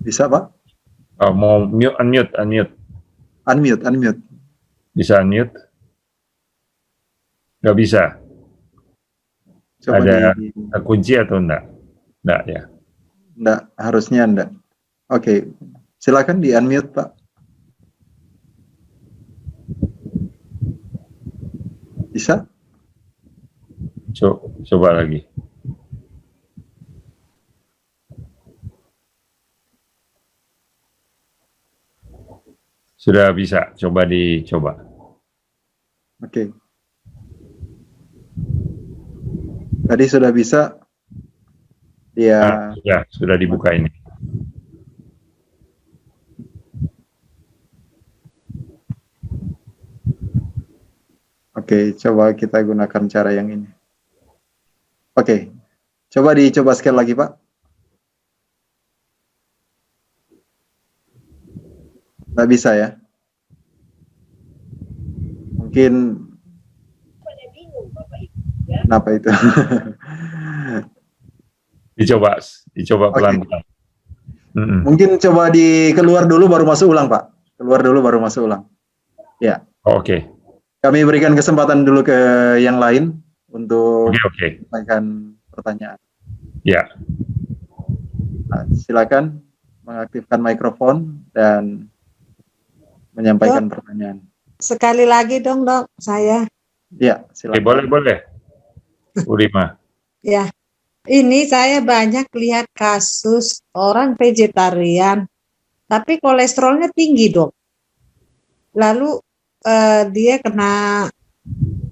S2: Bisa, Pak?
S1: Oh, mau unmute.
S2: Unmute.
S1: Bisa unmute? Nggak bisa.
S2: Coba
S1: ada kunci atau enggak? Enggak ya?
S2: Enggak, harusnya enggak. Oke, silakan di unmute, Pak. Bisa?
S1: Coba lagi. Sudah bisa, dicoba.
S2: Oke. Tadi sudah bisa. Ya.
S1: Sudah dibuka ini.
S2: Oke, coba kita gunakan cara yang ini. Oke, coba dicoba sekali lagi, Pak. Nggak bisa ya? Mungkin kenapa itu?
S1: Dicoba pelan-pelan.
S2: Mungkin coba keluar dulu baru masuk ulang, Pak. Keluar dulu baru masuk ulang. Ya.
S1: Oke.
S2: Kami berikan kesempatan dulu ke yang lain untuk
S1: Oke.
S2: menyampaikan pertanyaan.
S1: Ya.
S2: Nah, silakan mengaktifkan mikrofon dan menyampaikan pertanyaan.
S5: Sekali lagi dong, Dok, saya.
S2: Ya, silakan.
S1: Boleh. Bu Rima.
S5: Ya, ini saya banyak lihat kasus orang vegetarian, tapi kolesterolnya tinggi, Dok. Lalu dia kena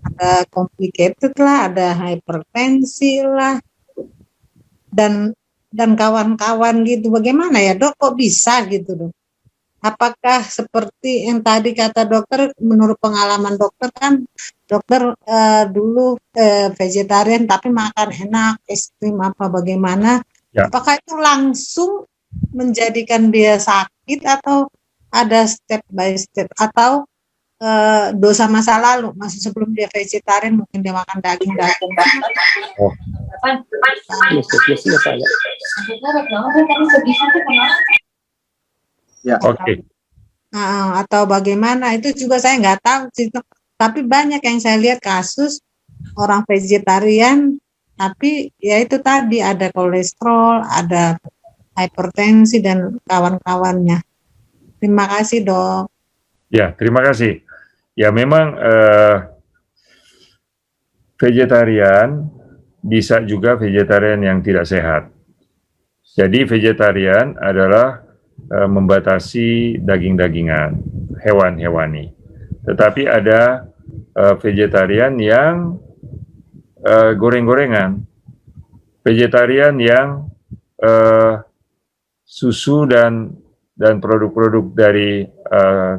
S5: ada complicated lah, ada hipertensi lah, dan kawan-kawan gitu. Bagaimana ya, Dok? Kok bisa gitu, Dok? Apakah seperti yang tadi kata dokter, menurut pengalaman dokter kan, dokter dulu vegetarian tapi makan enak, es krim apa bagaimana? Ya. Apakah itu langsung menjadikan dia sakit atau ada step by step, atau dosa masa lalu, masih sebelum dia vegetarian mungkin dia makan daging.
S1: Oh.
S2: Ya.
S1: Oke.
S5: Atau bagaimana, itu juga saya nggak tahu sih. Tapi banyak yang saya lihat kasus orang vegetarian, tapi ya itu tadi ada kolesterol, ada hipertensi dan kawan-kawannya. Terima kasih, Dok.
S1: Ya, terima kasih. Ya memang vegetarian bisa juga vegetarian yang tidak sehat. Jadi vegetarian adalah membatasi daging-dagingan, hewan-hewani. Tetapi ada vegetarian yang goreng-gorengan, vegetarian yang susu dan produk-produk dari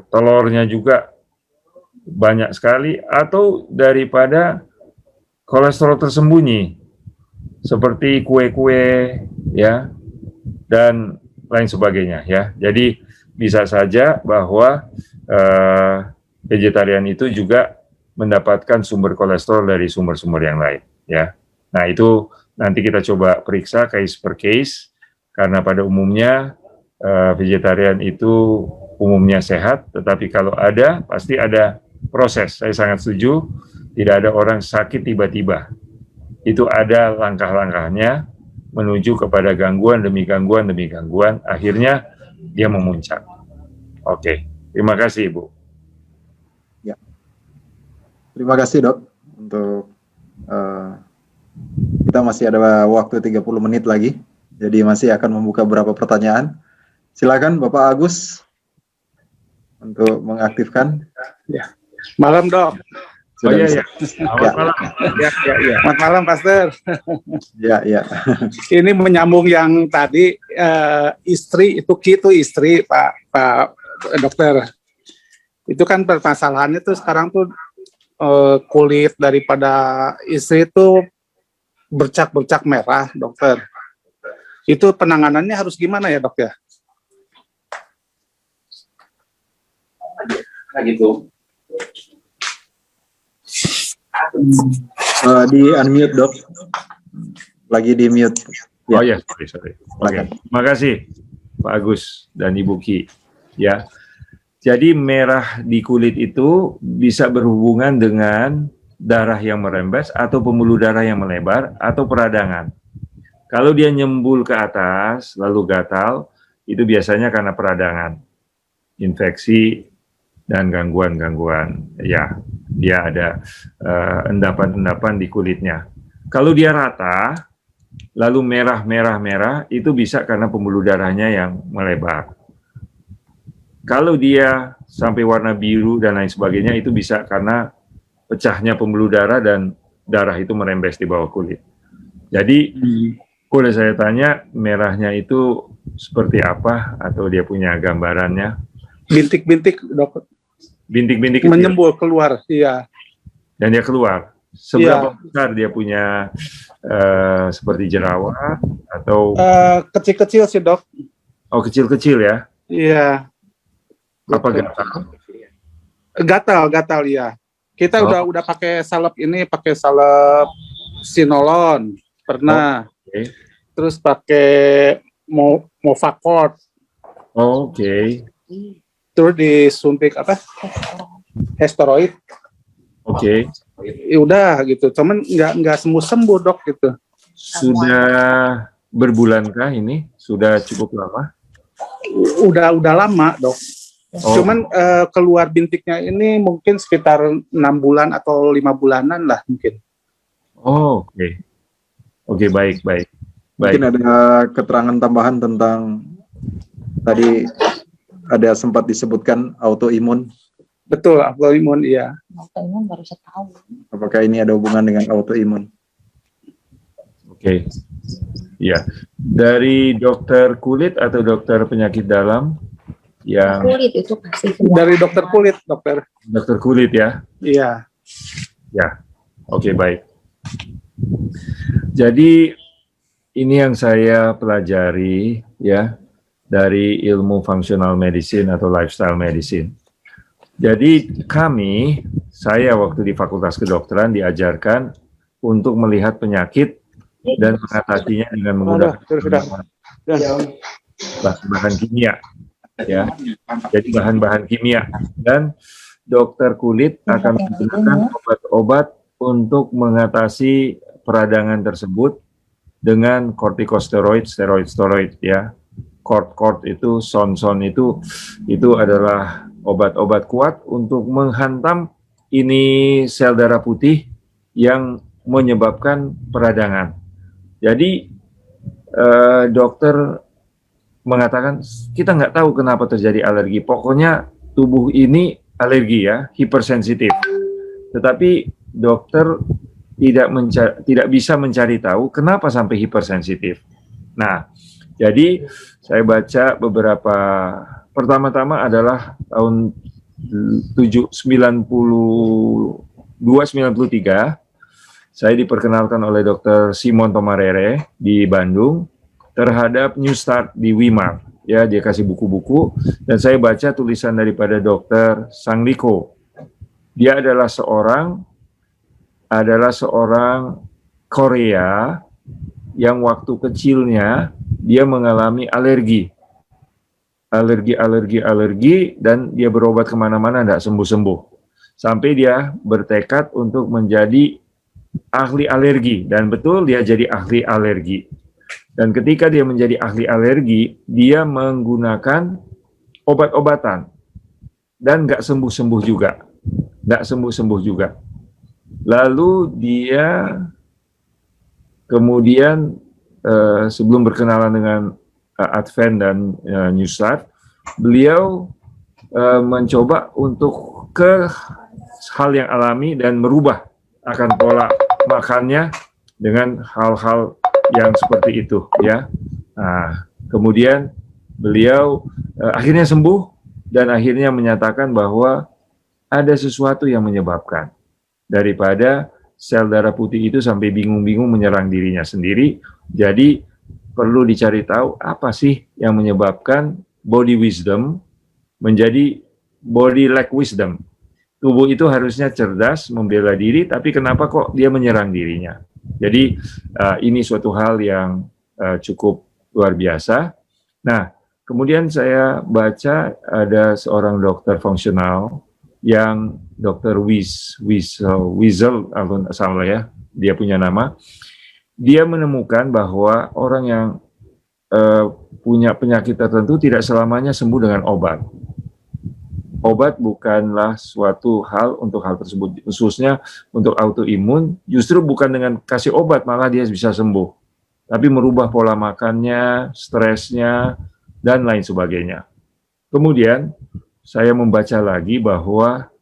S1: telurnya juga banyak sekali, atau daripada kolesterol tersembunyi seperti kue-kue, ya, dan lain sebagainya ya. Jadi bisa saja bahwa vegetarian itu juga mendapatkan sumber kolesterol dari sumber-sumber yang lain ya. Nah, itu nanti kita coba periksa case per case, karena pada umumnya vegetarian itu umumnya sehat, tetapi kalau ada pasti ada proses. Saya sangat setuju, tidak ada orang sakit tiba-tiba. Itu ada langkah-langkahnya menuju kepada gangguan demi gangguan demi gangguan, akhirnya dia memuncak. Oke, terima kasih Ibu.
S2: Ya. Terima kasih Dok untuk kita masih ada waktu 30 menit lagi, jadi masih akan membuka beberapa pertanyaan. Silakan Bapak Agus untuk mengaktifkan.
S8: Ya. Malam Dok.
S2: Sudah
S1: iya,
S2: bisa.
S1: ya. Selamat malam.
S8: Ya. Selamat malam Pastor.
S2: Ya.
S8: Ini menyambung yang tadi istri itu istri Pak Dokter. Itu kan permasalahannya tuh sekarang tuh kulit daripada istri itu bercak-bercak merah, Dokter. Itu penanganannya harus gimana ya, Dok ya?
S4: Nah, gitu.
S2: Di unmute Dok. Lagi di mute. Ya.
S1: Oh ya, sorry. Oke. Terima kasih Pak Agus dan Ibu Ki. Ya. Jadi merah di kulit itu bisa berhubungan dengan darah yang merembes atau pembuluh darah yang melebar atau peradangan. Kalau dia nyembul ke atas lalu gatal, itu biasanya karena peradangan, infeksi dan gangguan-gangguan. Ya, dia ada endapan-endapan di kulitnya. Kalau dia rata, lalu merah, itu bisa karena pembuluh darahnya yang melebar. Kalau dia sampai warna biru dan lain sebagainya, itu bisa karena pecahnya pembuluh darah dan darah itu merembes di bawah kulit. Jadi, boleh saya tanya, merahnya itu seperti apa atau dia punya gambarannya?
S8: Bintik-bintik, Dok.
S1: Bintik-bintik
S8: menyembul keluar, iya.
S1: Dan dia keluar. Seberapa besar dia punya seperti jerawat atau
S8: kecil-kecil sih, Dok.
S1: Oh, kecil-kecil ya?
S8: Iya.
S1: Apa gatal?
S8: Gatal ya. Kita udah pakai salep sinolon pernah.
S1: Okay.
S8: Terus pakai Movacort.
S1: Oke.
S8: Terus disuntik steroid.
S1: Oke.
S8: Ya udah gitu. Cuman nggak sembuh Dok gitu.
S1: Sudah berbulankah ini? Sudah cukup lama?
S8: Udah lama, Dok. Cuman keluar bintiknya ini mungkin sekitar 6 bulan atau 5 bulanan lah mungkin.
S1: Oke, baik.
S2: Mungkin ada keterangan tambahan tentang tadi ada sempat disebutkan autoimun.
S8: Betul, autoimun, iya.
S7: Autoimun baru setahun.
S2: Apakah ini ada hubungan dengan autoimun?
S1: Oke. Ya. Dari dokter kulit atau dokter penyakit dalam? Yang
S7: Kulit itu pasti
S8: dari dokter kulit, Dokter.
S1: Dokter kulit ya?
S8: Iya.
S1: Ya. Oke, baik. Jadi ini yang saya pelajari ya dari ilmu functional medicine atau lifestyle medicine. Jadi saya waktu di Fakultas Kedokteran diajarkan untuk melihat penyakit dan mengatasinya dengan menggunakan bahan kimia. Ya, jadi bahan-bahan kimia, dan dokter kulit akan menggunakan obat-obat untuk mengatasi peradangan tersebut dengan kortikosteroid, steroid ya. Kort itu, son itu adalah obat-obat kuat untuk menghantam ini sel darah putih yang menyebabkan peradangan. Jadi dokter mengatakan kita nggak tahu kenapa terjadi alergi. Pokoknya tubuh ini alergi ya, hipersensitif. Tetapi dokter tidak bisa mencari tahu kenapa sampai hipersensitif. Nah, jadi saya baca beberapa, pertama-tama adalah tahun 92-93, saya diperkenalkan oleh Dr. Simon Tomarere di Bandung terhadap New Start di Wimar. Ya, dia kasih buku-buku, dan saya baca tulisan daripada Dr. Sangliko. Dia adalah seorang Korea yang waktu kecilnya dia mengalami alergi, dan dia berobat kemana-mana tidak sembuh-sembuh. Sampai dia bertekad untuk menjadi ahli alergi, dan betul dia jadi ahli alergi. Dan ketika dia menjadi ahli alergi, dia menggunakan obat-obatan dan nggak sembuh-sembuh juga. Lalu dia kemudian sebelum berkenalan dengan Advent dan New Start, beliau mencoba untuk ke hal yang alami dan merubah akan pola makannya dengan hal-hal yang seperti itu, ya. Nah, kemudian beliau akhirnya sembuh dan akhirnya menyatakan bahwa ada sesuatu yang menyebabkan daripada sel darah putih itu sampai bingung-bingung menyerang dirinya sendiri. Jadi perlu dicari tahu apa sih yang menyebabkan body wisdom menjadi body lack wisdom. Tubuh itu harusnya cerdas, membela diri, tapi kenapa kok dia menyerang dirinya? Jadi ini suatu hal yang cukup luar biasa. Nah, kemudian saya baca ada seorang dokter fungsional yang Dr. Wiesel, salah ya, dia punya nama. Dia menemukan bahwa orang yang punya penyakit tertentu tidak selamanya sembuh dengan obat. Obat bukanlah suatu hal untuk hal tersebut, khususnya untuk autoimun. Justru bukan dengan kasih obat malah dia bisa sembuh, tapi merubah pola makannya, stresnya, dan lain sebagainya. Kemudian saya membaca lagi bahwa,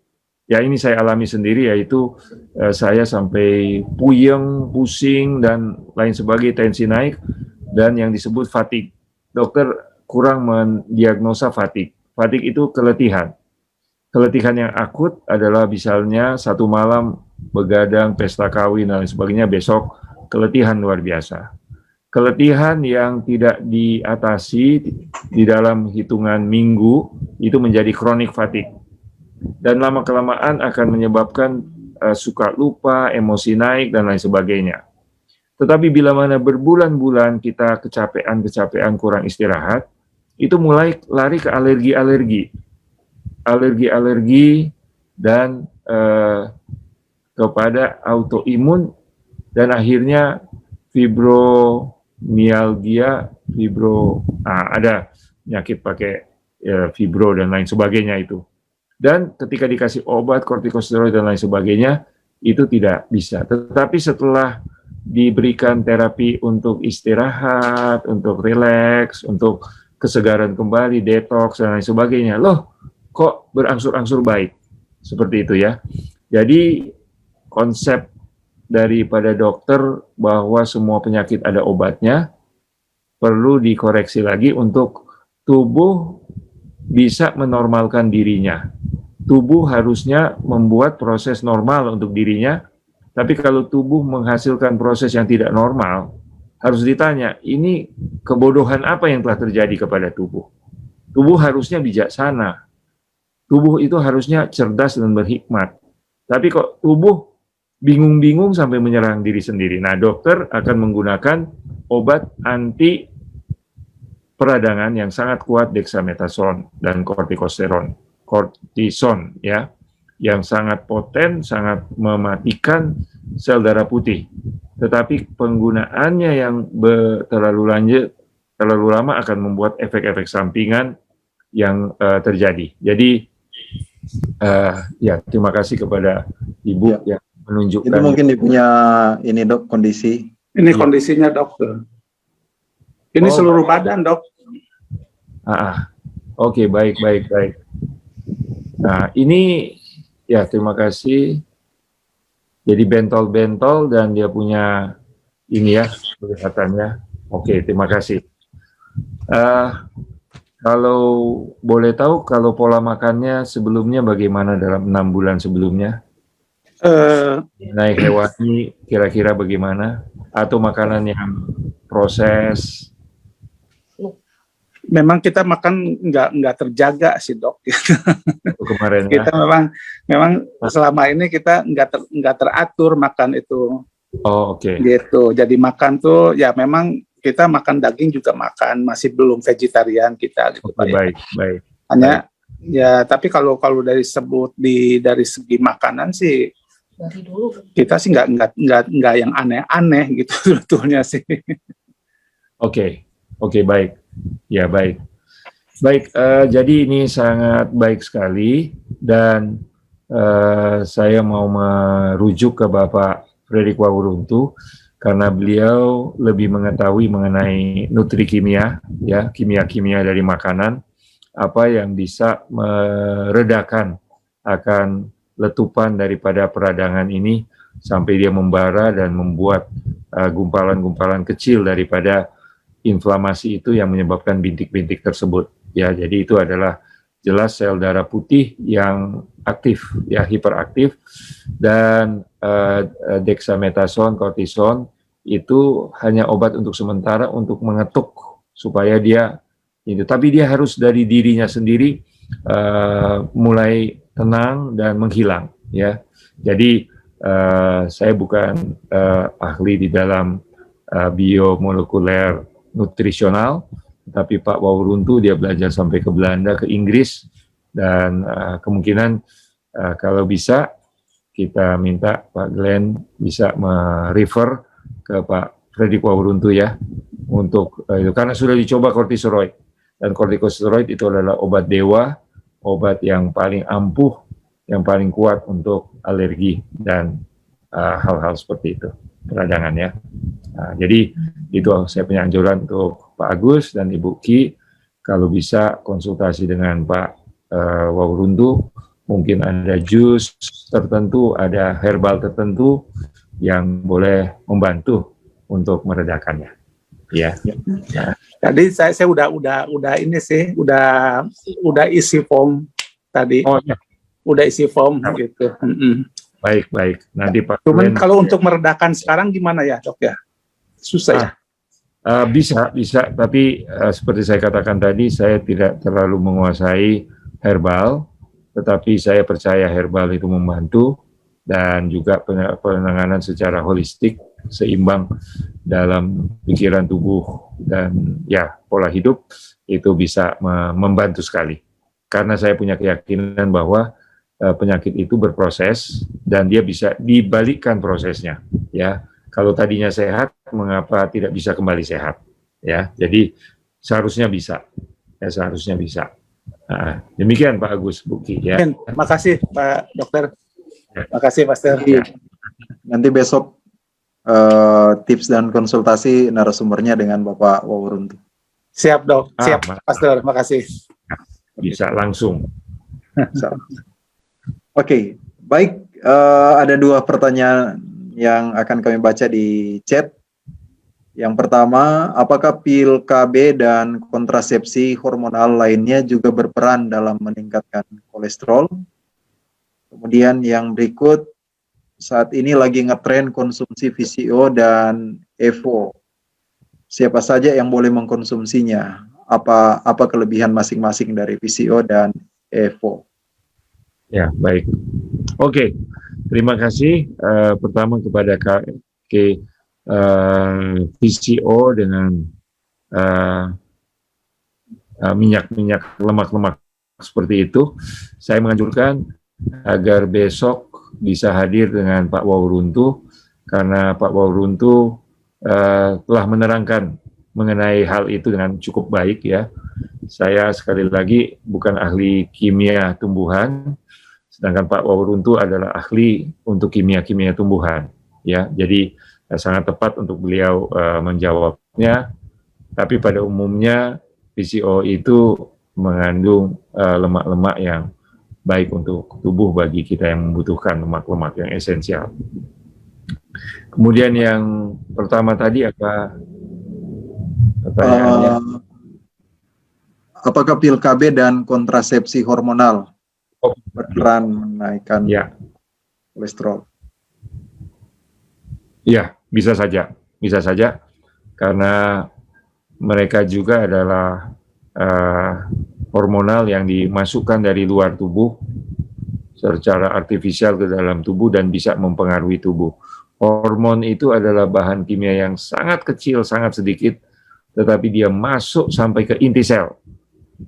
S1: ya ini saya alami sendiri, yaitu saya sampai puyeng, pusing, dan lain sebagainya, tensi naik, dan yang disebut fatigue. Dokter kurang mendiagnosa fatigue. Fatigue itu keletihan. Keletihan yang akut adalah misalnya satu malam begadang, pesta kawin, dan lain sebagainya, besok keletihan luar biasa. Keletihan yang tidak diatasi di dalam hitungan minggu itu menjadi chronic fatigue. Dan lama-kelamaan akan menyebabkan suka lupa, emosi naik, dan lain sebagainya. Tetapi bila mana berbulan-bulan kita kecapean, kurang istirahat, itu mulai lari ke alergi dan kepada autoimun, dan akhirnya fibromialgia, ada penyakit pakai fibro dan lain sebagainya itu. Dan ketika dikasih obat kortikosteroid dan lain sebagainya, itu tidak bisa. Tetapi setelah diberikan terapi untuk istirahat, untuk rileks, untuk kesegaran kembali, detox, dan lain sebagainya, loh, kok berangsur-angsur baik. Seperti itu ya. Jadi konsep daripada dokter bahwa semua penyakit ada obatnya perlu dikoreksi lagi untuk tubuh bisa menormalkan dirinya. Tubuh harusnya membuat proses normal untuk dirinya, tapi kalau tubuh menghasilkan proses yang tidak normal, harus ditanya, ini kebodohan apa yang telah terjadi kepada tubuh? Tubuh harusnya bijaksana. Tubuh itu harusnya cerdas dan berhikmat. Tapi kok tubuh bingung-bingung sampai menyerang diri sendiri. Nah, dokter akan menggunakan obat anti peradangan yang sangat kuat, dexamethasone dan kortison, ya, yang sangat poten, sangat mematikan sel darah putih. Tetapi penggunaannya yang terlalu lama akan membuat efek-efek sampingan yang terjadi. Jadi ya, terima kasih kepada Ibu yang menunjukkan.
S2: Itu mungkin punya ini dok, kondisi.
S8: Ini kondisinya dokter. Ini seluruh badan dok.
S1: Oke, baik. Nah, ini ya, terima kasih. Jadi bentol-bentol dan dia punya ini ya, kelihatannya. Oke, terima kasih. Kalau boleh tahu, kalau pola makannya sebelumnya bagaimana dalam 6 bulan sebelumnya? Naik hewani kira-kira bagaimana? Atau makanan yang proses
S8: memang kita makan nggak terjaga sih dok.
S1: Kemarin
S8: Kita memang selama ini kita nggak teratur makan itu.
S1: Oh, oke.
S8: Gitu. Jadi makan tuh ya memang kita makan daging juga makan, masih belum vegetarian kita gitu Pak.
S1: Baik, baik.
S8: Hanya ya tapi kalau dari dari segi makanan sih
S6: Dari dulu.
S8: kita sih nggak yang aneh-aneh gitu sebetulnya sih.
S1: Oke, baik. Ya, baik. Baik, jadi ini sangat baik sekali dan saya mau merujuk ke Bapak Fredrik Wawuruntu karena beliau lebih mengetahui mengenai nutrikimia, ya, kimia-kimia dari makanan, apa yang bisa meredakan akan letupan daripada peradangan ini sampai dia membara dan membuat gumpalan-gumpalan kecil daripada inflamasi itu yang menyebabkan bintik-bintik tersebut. Ya, jadi itu adalah jelas sel darah putih yang aktif, ya, hiperaktif, dan dexamethasone, kortison itu hanya obat untuk sementara untuk mengetuk supaya dia itu. Tapi dia harus dari dirinya sendiri mulai tenang dan menghilang. Ya, jadi saya bukan ahli di dalam biomolekuler nutrisional, tapi Pak Wawuruntu dia belajar sampai ke Belanda, ke Inggris, dan kemungkinan kalau bisa kita minta Pak Glenn bisa merefer ke Pak Fredrik Wawuruntu ya untuk itu karena sudah dicoba kortikosteroid, dan kortikosteroid itu adalah obat dewa, obat yang paling ampuh, yang paling kuat untuk alergi dan hal-hal seperti itu, peradangan ya. Jadi itu saya punya anjuran untuk Pak Agus dan Ibu Ki, kalau bisa konsultasi dengan Pak Wawuruntu, mungkin ada jus tertentu, ada herbal tertentu yang boleh membantu untuk meredakannya. Ya.
S8: Jadi saya udah ini sih, udah isi form tadi.
S1: Oh ya.
S8: Udah isi form gitu.
S1: Baik. Nanti Pak
S8: Cuman
S1: Glenn,
S8: kalau untuk meredakan sekarang gimana ya dok ya? Susah ya?
S1: bisa, tapi seperti saya katakan tadi, saya tidak terlalu menguasai herbal, tetapi saya percaya herbal itu membantu, dan juga penanganan secara holistik, seimbang dalam pikiran, tubuh, dan ya pola hidup, itu bisa membantu sekali. Karena saya punya keyakinan bahwa penyakit itu berproses, dan dia bisa dibalikkan prosesnya, ya. Kalau tadinya sehat, mengapa tidak bisa kembali sehat? Ya, jadi seharusnya bisa. Ya, seharusnya bisa. Nah, demikian Pak Agus, Bu Ki. Ya.
S8: Terima kasih Pak Dokter. Terima kasih Pastor.
S2: Nanti besok tips dan konsultasi narasumbernya dengan Bapak Wawuruntu.
S8: Siap dok, siap Pastor. Terima kasih.
S1: Bisa langsung.
S2: Oke, baik. Ada dua pertanyaan yang akan kami baca di chat. Yang pertama, apakah pil KB dan kontrasepsi hormonal lainnya juga berperan dalam meningkatkan kolesterol? Kemudian yang berikut, saat ini lagi ngetren konsumsi VCO dan EVO. Siapa saja yang boleh mengkonsumsinya? Apa kelebihan masing-masing dari VCO dan EVO?
S1: Ya, baik. Oke, terima kasih pertama kepada VCO dengan minyak-minyak lemak-lemak seperti itu. Saya menganjurkan agar besok bisa hadir dengan Pak Wawuruntu, karena Pak Wawuruntu telah menerangkan mengenai hal itu dengan cukup baik ya. Saya sekali lagi bukan ahli kimia tumbuhan, sedangkan Pak Wawuruntu adalah ahli untuk kimia-kimia tumbuhan, ya. Jadi sangat tepat untuk beliau menjawabnya. Tapi pada umumnya VCO itu mengandung lemak-lemak yang baik untuk tubuh bagi kita yang membutuhkan lemak-lemak yang esensial. Kemudian yang pertama tadi apa pertanyaannya?
S2: Apakah pil KB dan kontrasepsi hormonal berperan menaikkan kolesterol?
S1: Ya, bisa saja, karena mereka juga adalah hormonal yang dimasukkan dari luar tubuh secara artifisial ke dalam tubuh dan bisa mempengaruhi tubuh. Hormon itu adalah bahan kimia yang sangat kecil, sangat sedikit, tetapi dia masuk sampai ke inti sel.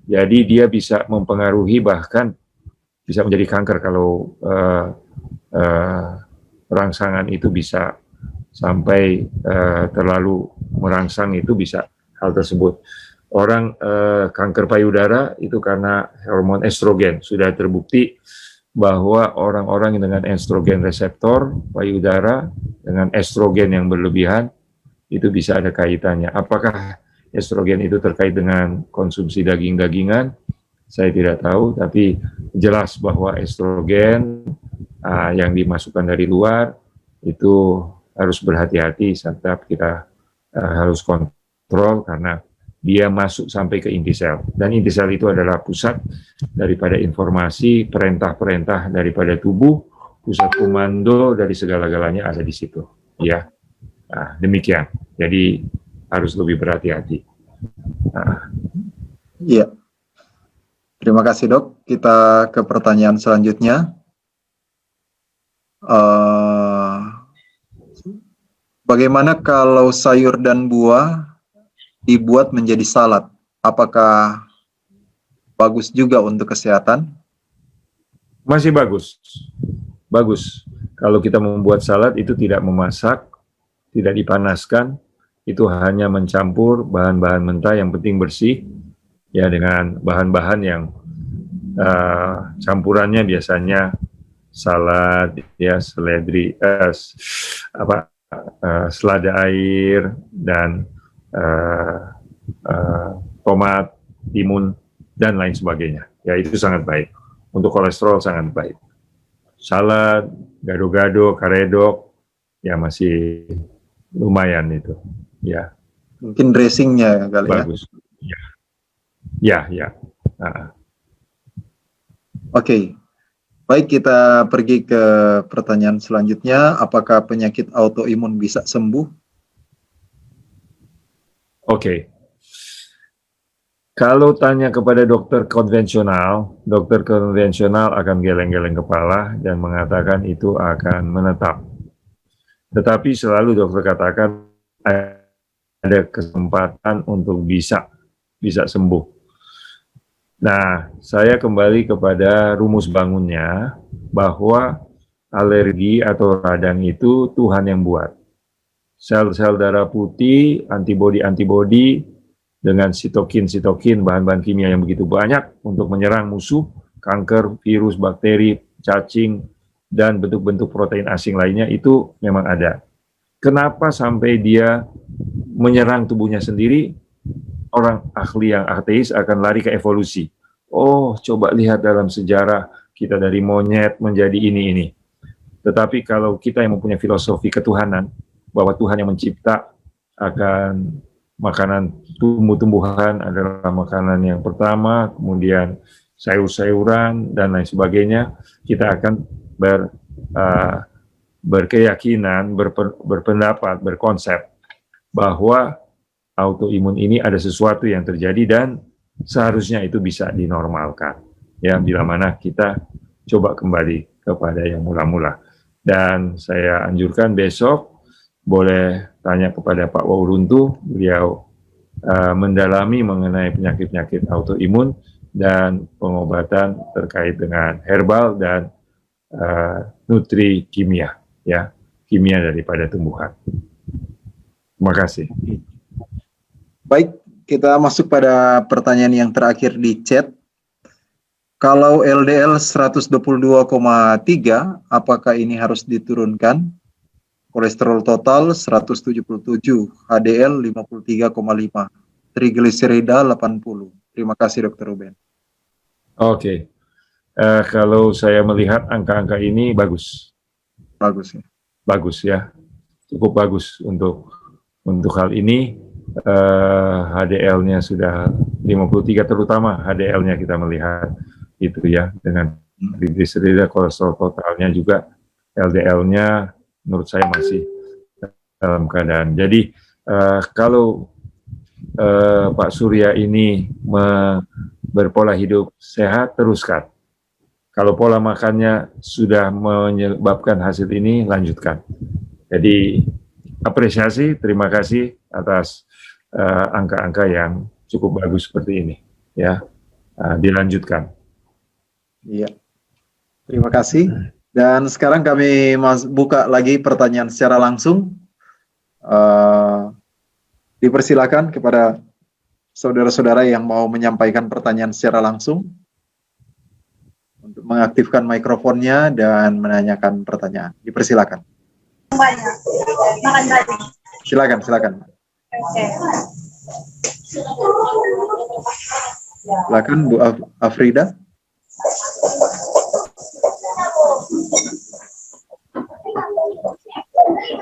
S1: Jadi dia bisa mempengaruhi, bahkan bisa menjadi kanker kalau rangsangan itu bisa sampai terlalu merangsang, itu bisa hal tersebut. Orang kanker payudara itu karena hormon estrogen. Sudah terbukti bahwa orang-orang dengan estrogen reseptor payudara dengan estrogen yang berlebihan itu bisa ada kaitannya. Apakah estrogen itu terkait dengan konsumsi daging-dagingan? Saya tidak tahu, tapi jelas bahwa estrogen yang dimasukkan dari luar itu harus berhati-hati, setiap kita harus kontrol karena dia masuk sampai ke inti sel. Dan inti sel itu adalah pusat daripada informasi, perintah-perintah daripada tubuh, pusat komando dari segala-galanya ada di situ. Ya, demikian. Jadi harus lebih berhati-hati.
S2: Iya. Terima kasih, Dok. Kita ke pertanyaan selanjutnya. Bagaimana kalau sayur dan buah dibuat menjadi salad? Apakah bagus juga untuk kesehatan?
S1: Masih bagus. Bagus. Kalau kita membuat salad itu tidak memasak, tidak dipanaskan, itu hanya mencampur bahan-bahan mentah yang penting bersih, ya, dengan bahan-bahan yang campurannya biasanya salad, ya, seledri, selada air dan tomat, timun, dan lain sebagainya. Ya, itu sangat baik. Untuk kolesterol sangat baik. Salad, gado-gado, karedok, ya masih lumayan itu. Ya.
S2: Mungkin dressingnya kali
S1: bagus. Ya.
S2: Oke. Baik, kita pergi ke pertanyaan selanjutnya. Apakah penyakit autoimun bisa sembuh?
S1: Oke. Kalau tanya kepada dokter konvensional akan geleng-geleng kepala dan mengatakan itu akan menetap. Tetapi selalu dokter katakan ada kesempatan untuk bisa sembuh. Nah, saya kembali kepada rumus bangunnya bahwa alergi atau radang itu Tuhan yang buat. Sel-sel darah putih, antibodi dengan sitokin, bahan-bahan kimia yang begitu banyak untuk menyerang musuh, kanker, virus, bakteri, cacing, dan bentuk-bentuk protein asing lainnya itu memang ada. Kenapa sampai dia menyerang tubuhnya sendiri? Orang ahli yang ateis akan lari ke evolusi. Oh, coba lihat dalam sejarah kita dari monyet menjadi ini. Tetapi kalau kita yang mempunyai filosofi ketuhanan, bahwa Tuhan yang mencipta akan makanan tumbuh-tumbuhan adalah makanan yang pertama, kemudian sayur-sayuran dan lain sebagainya, kita akan berkeyakinan, berpendapat, berkonsep bahwa autoimun ini ada sesuatu yang terjadi dan seharusnya itu bisa dinormalkan. Ya, bila mana kita coba kembali kepada yang mula-mula. Dan saya anjurkan besok boleh tanya kepada Pak Wauruntu, beliau mendalami mengenai penyakit-penyakit autoimun dan pengobatan terkait dengan herbal dan nutri kimia, ya, kimia daripada tumbuhan. Terima kasih.
S2: Baik, kita masuk pada pertanyaan yang terakhir di chat. Kalau LDL 122,3, apakah ini harus diturunkan? Kolesterol total 177, HDL 53,5, trigliserida 80. Terima kasih Dr. Ruben.
S1: Oke. Kalau saya melihat angka-angka ini bagus.
S2: Bagus ya.
S1: Bagus ya. Cukup bagus untuk hal ini. HDL-nya sudah 53, terutama HDL-nya kita melihat itu ya, dengan trigliserida, kolesterol totalnya juga, LDL-nya menurut saya masih dalam keadaan. Jadi kalau Pak Surya ini berpola hidup sehat, teruskan. Kalau pola makannya sudah menyebabkan hasil ini, lanjutkan. Jadi apresiasi, terima kasih atas angka-angka yang cukup bagus seperti ini. Ya, dilanjutkan.
S2: Iya, terima kasih. Dan sekarang kami buka lagi pertanyaan secara langsung. Dipersilakan kepada saudara-saudara yang mau menyampaikan pertanyaan secara langsung untuk mengaktifkan mikrofonnya dan menanyakan pertanyaan. Dipersilakan. Silakan. Silakan Bu Afrida.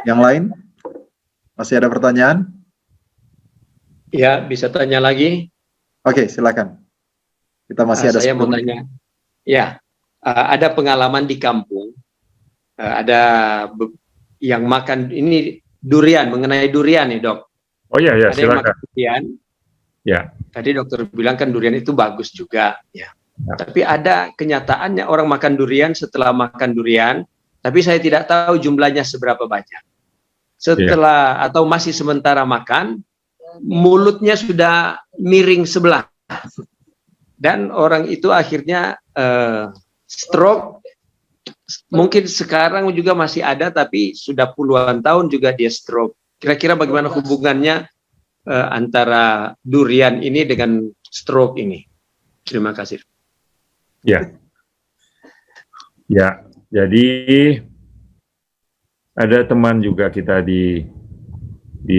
S2: Yang lain? Masih ada pertanyaan?
S4: Ya, bisa tanya lagi.
S2: Oke, silakan. Kita masih ada
S4: Saya
S2: 10
S4: mau
S2: menit.
S4: tanya. Ya, ada pengalaman di kampung. Ada yang makan ini durian, mengenai durian nih, Dok.
S1: Oh iya, ya,
S4: Ada yang
S1: silakan.
S4: makan durian.
S1: Ya.
S4: Tadi dokter bilang kan durian itu bagus juga, ya. Tapi ada kenyataannya orang makan durian setelah makan durian, tapi saya tidak tahu jumlahnya seberapa banyak. Setelah atau masih sementara makan, mulutnya sudah miring sebelah. Dan orang itu akhirnya stroke. Mungkin sekarang juga masih ada, tapi sudah puluhan tahun juga dia stroke. Kira-kira bagaimana hubungannya antara durian ini dengan stroke ini? Terima kasih.
S1: Ya. Ya, jadi ada teman juga kita di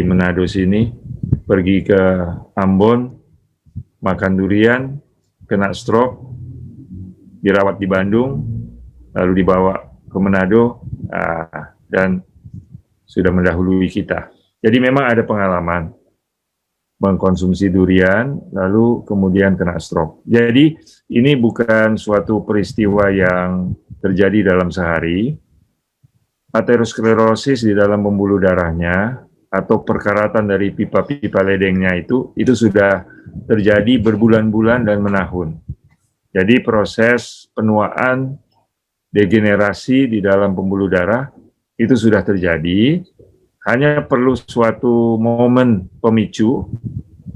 S1: Manado sini, pergi ke Ambon, makan durian, kena stroke, dirawat di Bandung, lalu dibawa ke Manado, dan sudah mendahului kita. Jadi memang ada pengalaman mengkonsumsi durian, lalu kemudian kena stroke. Jadi ini bukan suatu peristiwa yang terjadi dalam sehari. Aterosklerosis di dalam pembuluh darahnya atau perkaratan dari pipa-pipa ledengnya itu sudah terjadi berbulan-bulan dan menahun. Jadi proses penuaan, degenerasi di dalam pembuluh darah itu sudah terjadi. Hanya perlu suatu momen pemicu,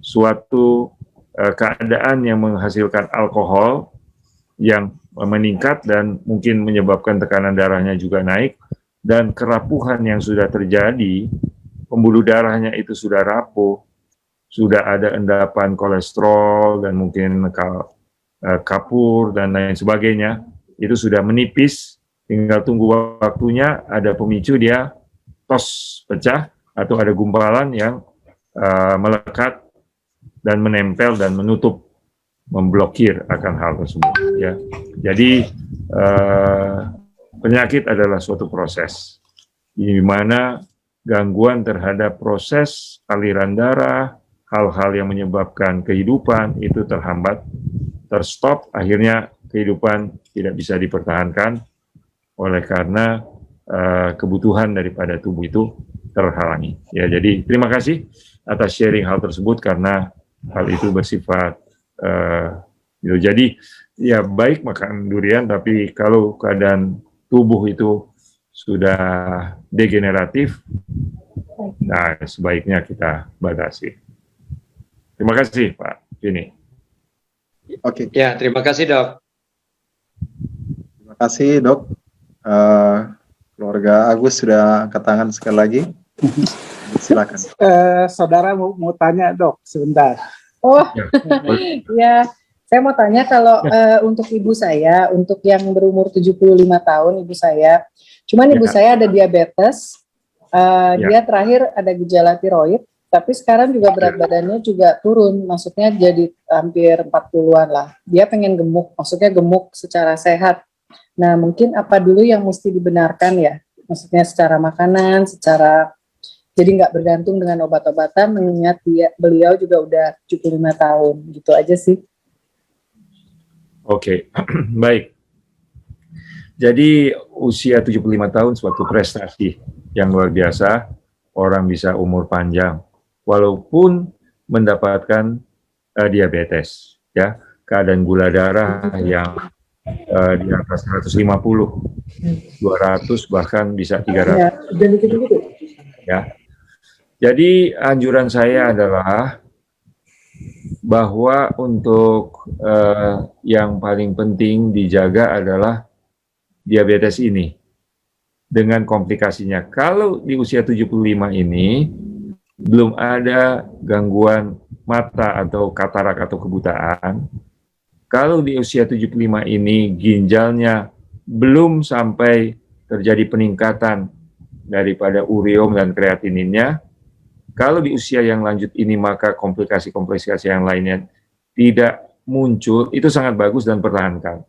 S1: suatu keadaan yang menghasilkan alkohol yang meningkat dan mungkin menyebabkan tekanan darahnya juga naik, dan kerapuhan yang sudah terjadi, pembuluh darahnya itu sudah rapuh, sudah ada endapan kolesterol dan mungkin kapur dan lain sebagainya, itu sudah menipis, tinggal tunggu waktunya ada pemicu dia tos pecah atau ada gumpalan yang melekat dan menempel dan menutup, memblokir akan hal tersebut. Ya, jadi penyakit adalah suatu proses di mana gangguan terhadap proses aliran darah, hal-hal yang menyebabkan kehidupan itu terhambat, terstop, akhirnya kehidupan tidak bisa dipertahankan oleh karena kebutuhan daripada tubuh itu terhalangi. Ya, jadi terima kasih atas sharing hal tersebut karena hal itu bersifat gitu. Jadi ya baik makan durian, tapi kalau keadaan tubuh itu sudah degeneratif, nah sebaiknya kita batasi. Terima kasih Pak Vini.
S2: Oke.
S4: Ya, terima kasih Dok.
S2: Terima kasih Dok. Keluarga Agus sudah angkat tangan sekali lagi. Silakan.
S8: Saudara mau tanya Dok sebentar.
S9: Oh, ya, saya mau tanya kalau untuk ibu saya, untuk yang berumur 75 tahun, ibu saya, cuman ibu saya ada diabetes, dia terakhir ada gejala tiroid, tapi sekarang juga berat badannya juga turun, maksudnya jadi hampir 40-an lah. Dia pengen gemuk, maksudnya gemuk secara sehat. Nah, mungkin apa dulu yang mesti dibenarkan ya? Maksudnya secara makanan, secara jadi nggak bergantung dengan obat-obatan, mengingat beliau juga udah 75 tahun, gitu aja sih.
S1: Oke, baik. Jadi usia 75 tahun suatu prestasi yang luar biasa, orang bisa umur panjang. Walaupun mendapatkan diabetes, ya, keadaan gula darah yang di atas 150, 200 bahkan bisa 300. Ya. Jadi anjuran saya adalah bahwa untuk yang paling penting dijaga adalah diabetes ini dengan komplikasinya. Kalau di usia 75 ini belum ada gangguan mata atau katarak atau kebutaan, kalau di usia 75 ini ginjalnya belum sampai terjadi peningkatan daripada ureum dan kreatininnya, kalau di usia yang lanjut ini maka komplikasi-komplikasi yang lainnya tidak muncul, itu sangat bagus dan pertahankan.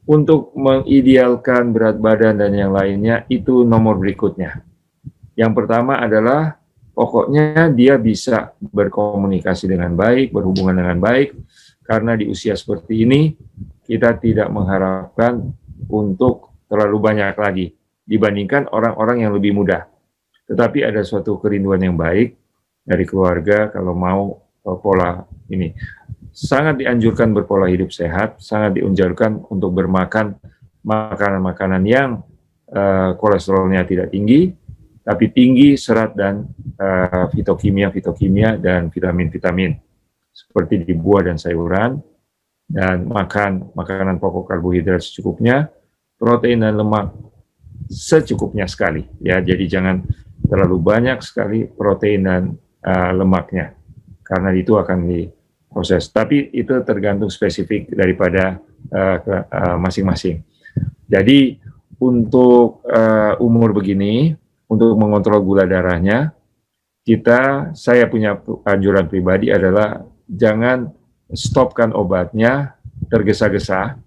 S1: Untuk mengidealkan berat badan dan yang lainnya, itu nomor berikutnya. Yang pertama adalah pokoknya dia bisa berkomunikasi dengan baik, berhubungan dengan baik, karena di usia seperti ini kita tidak mengharapkan untuk terlalu banyak lagi dibandingkan orang-orang yang lebih muda. Tetapi ada suatu kerinduan yang baik dari keluarga kalau mau pola ini. Sangat dianjurkan berpola hidup sehat, sangat dianjurkan untuk bermakan makanan-makanan yang kolesterolnya tidak tinggi, tapi tinggi serat dan fitokimia dan vitamin-vitamin seperti di buah dan sayuran, dan makan makanan pokok karbohidrat secukupnya, protein dan lemak secukupnya sekali, ya. Jadi jangan terlalu banyak sekali protein dan lemaknya, karena itu akan diproses. Tapi itu tergantung spesifik daripada masing-masing. Jadi untuk umur begini, untuk mengontrol gula darahnya, saya punya anjuran pribadi adalah jangan stopkan obatnya tergesa-gesa,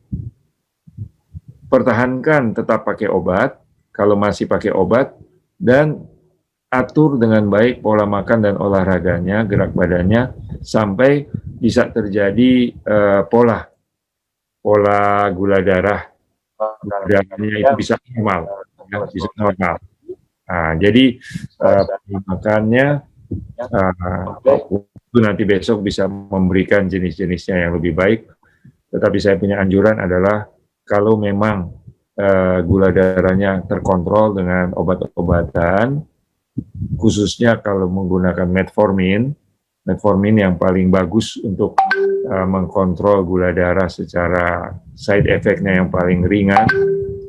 S1: pertahankan tetap pakai obat kalau masih pakai obat, dan atur dengan baik pola makan dan olahraganya, gerak badannya, sampai bisa terjadi pola gula darahnya itu bisa normal, ya, bisa normal. Nah, jadi makannya itu nanti besok bisa memberikan jenis-jenisnya yang lebih baik. Tetapi saya punya anjuran adalah kalau memang gula darahnya terkontrol dengan obat-obatan, khususnya kalau menggunakan metformin yang paling bagus untuk mengkontrol gula darah secara side effect-nya yang paling ringan,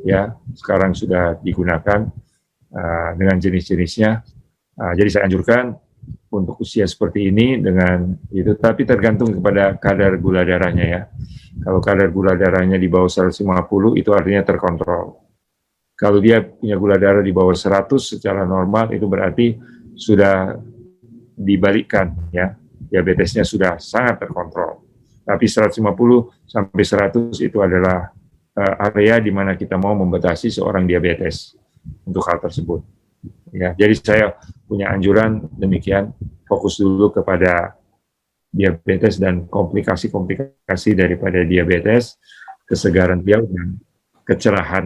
S1: ya, sekarang sudah digunakan dengan jenis-jenisnya. Jadi saya anjurkan untuk usia seperti ini dengan itu, tapi tergantung kepada kadar gula darahnya, ya. Kalau kadar gula darahnya di bawah 150 itu artinya terkontrol. Kalau dia punya gula darah di bawah 100 secara normal, itu berarti sudah dibalikkan, ya. Diabetesnya sudah sangat terkontrol. Tapi 150 sampai 100 itu adalah area di mana kita mau membatasi seorang diabetes untuk hal tersebut. Ya, jadi saya punya anjuran demikian, fokus dulu kepada diabetes dan komplikasi-komplikasi daripada diabetes, kesegaran beliau dan kecerahan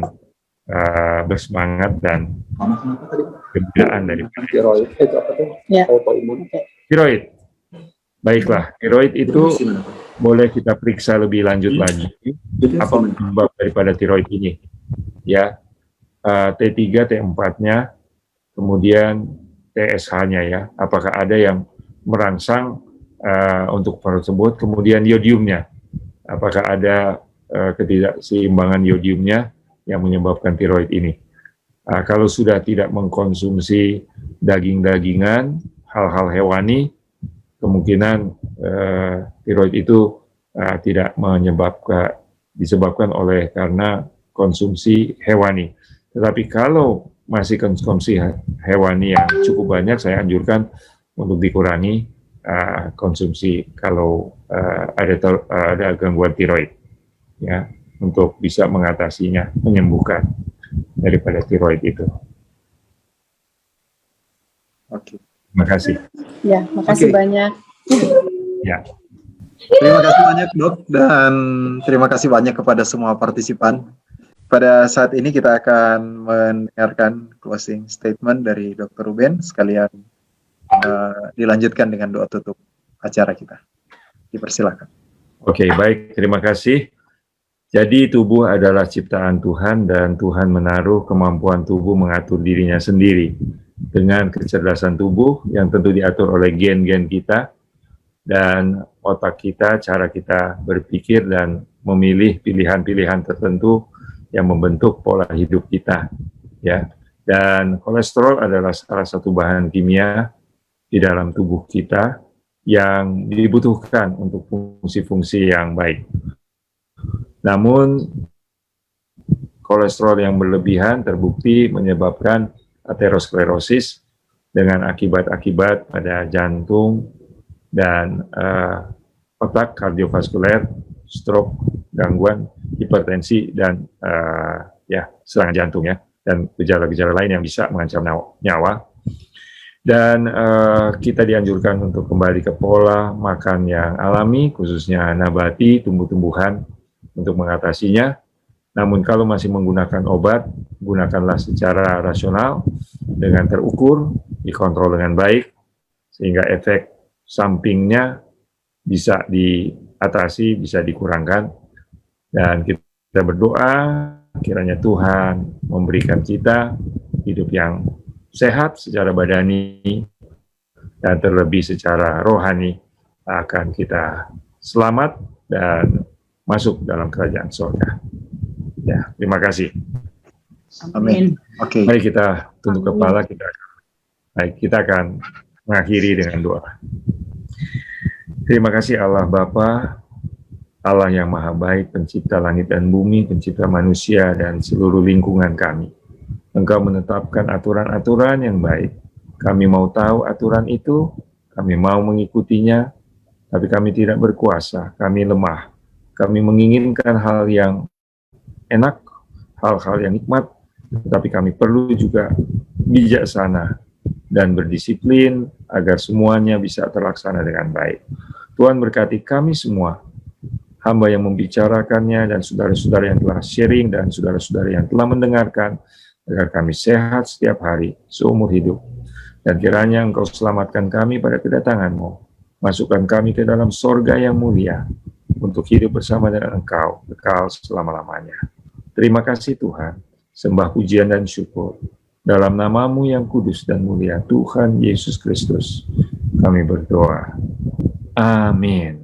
S1: bersemangat dan kegembiraan daripada tiroid. Baiklah, tiroid itu boleh kita periksa lebih lanjut lagi apa penyebab daripada tiroid ini, ya. T3, T4-nya, kemudian TSH-nya, ya, apakah ada yang merangsang untuk tersebut, kemudian yodiumnya, apakah ada ketidakseimbangan yodiumnya yang menyebabkan tiroid ini. Kalau sudah tidak mengkonsumsi daging-dagingan, hal-hal hewani, kemungkinan tiroid itu tidak disebabkan oleh karena konsumsi hewani. Tetapi kalau masih konsumsi hewani yang cukup banyak, saya anjurkan untuk dikurangi konsumsi kalau ada gangguan tiroid, ya, untuk bisa mengatasinya, menyembuhkan daripada tiroid itu.
S2: Oke.
S1: Terima kasih.
S9: Ya, makasih banyak.
S1: Ya.
S2: Terima kasih banyak, Dok, dan terima kasih banyak kepada semua partisipan. Pada saat ini kita akan mendengarkan closing statement dari Dr. Ruben, sekalian dilanjutkan dengan doa tutup. acara kita. Dipersilakan.
S1: Oke, baik. Terima kasih. Jadi tubuh adalah ciptaan Tuhan dan Tuhan menaruh kemampuan tubuh mengatur dirinya sendiri dengan kecerdasan tubuh yang tentu diatur oleh gen-gen kita dan otak kita, cara kita berpikir dan memilih pilihan-pilihan tertentu yang membentuk pola hidup kita, ya. Dan kolesterol adalah salah satu bahan kimia di dalam tubuh kita yang dibutuhkan untuk fungsi-fungsi yang baik. Namun, kolesterol yang berlebihan terbukti menyebabkan aterosklerosis dengan akibat-akibat pada jantung dan otak, kardiovaskuler, stroke, gangguan, hipertensi, dan serangan jantung, ya, dan gejala-gejala lain yang bisa mengancam nyawa. Dan kita dianjurkan untuk kembali ke pola makan yang alami, khususnya nabati, tumbuh-tumbuhan, untuk mengatasinya. Namun kalau masih menggunakan obat, gunakanlah secara rasional, dengan terukur, dikontrol dengan baik, sehingga efek sampingnya bisa diatasi, bisa dikurangkan. Dan kita berdoa, kiranya Tuhan memberikan kita hidup yang sehat secara badani, dan terlebih secara rohani, akan kita selamat dan masuk dalam kerajaan surga. Ya, terima kasih.
S2: Amin. Oke.
S1: Mari kita tunduk kepala, kita akan mengakhiri dengan doa. Terima kasih Allah Bapa, Allah yang maha baik, pencipta langit dan bumi, pencipta manusia dan seluruh lingkungan kami. Engkau menetapkan aturan-aturan yang baik. Kami mau tahu aturan itu, kami mau mengikutinya, tapi kami tidak berkuasa, kami lemah. Kami menginginkan hal yang enak, hal-hal yang nikmat, tetapi kami perlu juga bijaksana dan berdisiplin agar semuanya bisa terlaksana dengan baik. Tuhan berkati kami semua, hamba yang membicarakannya dan saudara-saudara yang telah sharing dan saudara-saudara yang telah mendengarkan, agar kami sehat setiap hari, seumur hidup. Dan kiranya Engkau selamatkan kami pada kedatangan-Mu, masukkan kami ke dalam sorga yang mulia, untuk hidup bersama dengan Engkau, kekal selama-lamanya. Terima kasih Tuhan, sembah pujian dan syukur. Dalam nama-Mu yang kudus dan mulia, Tuhan Yesus Kristus, kami berdoa. Amin.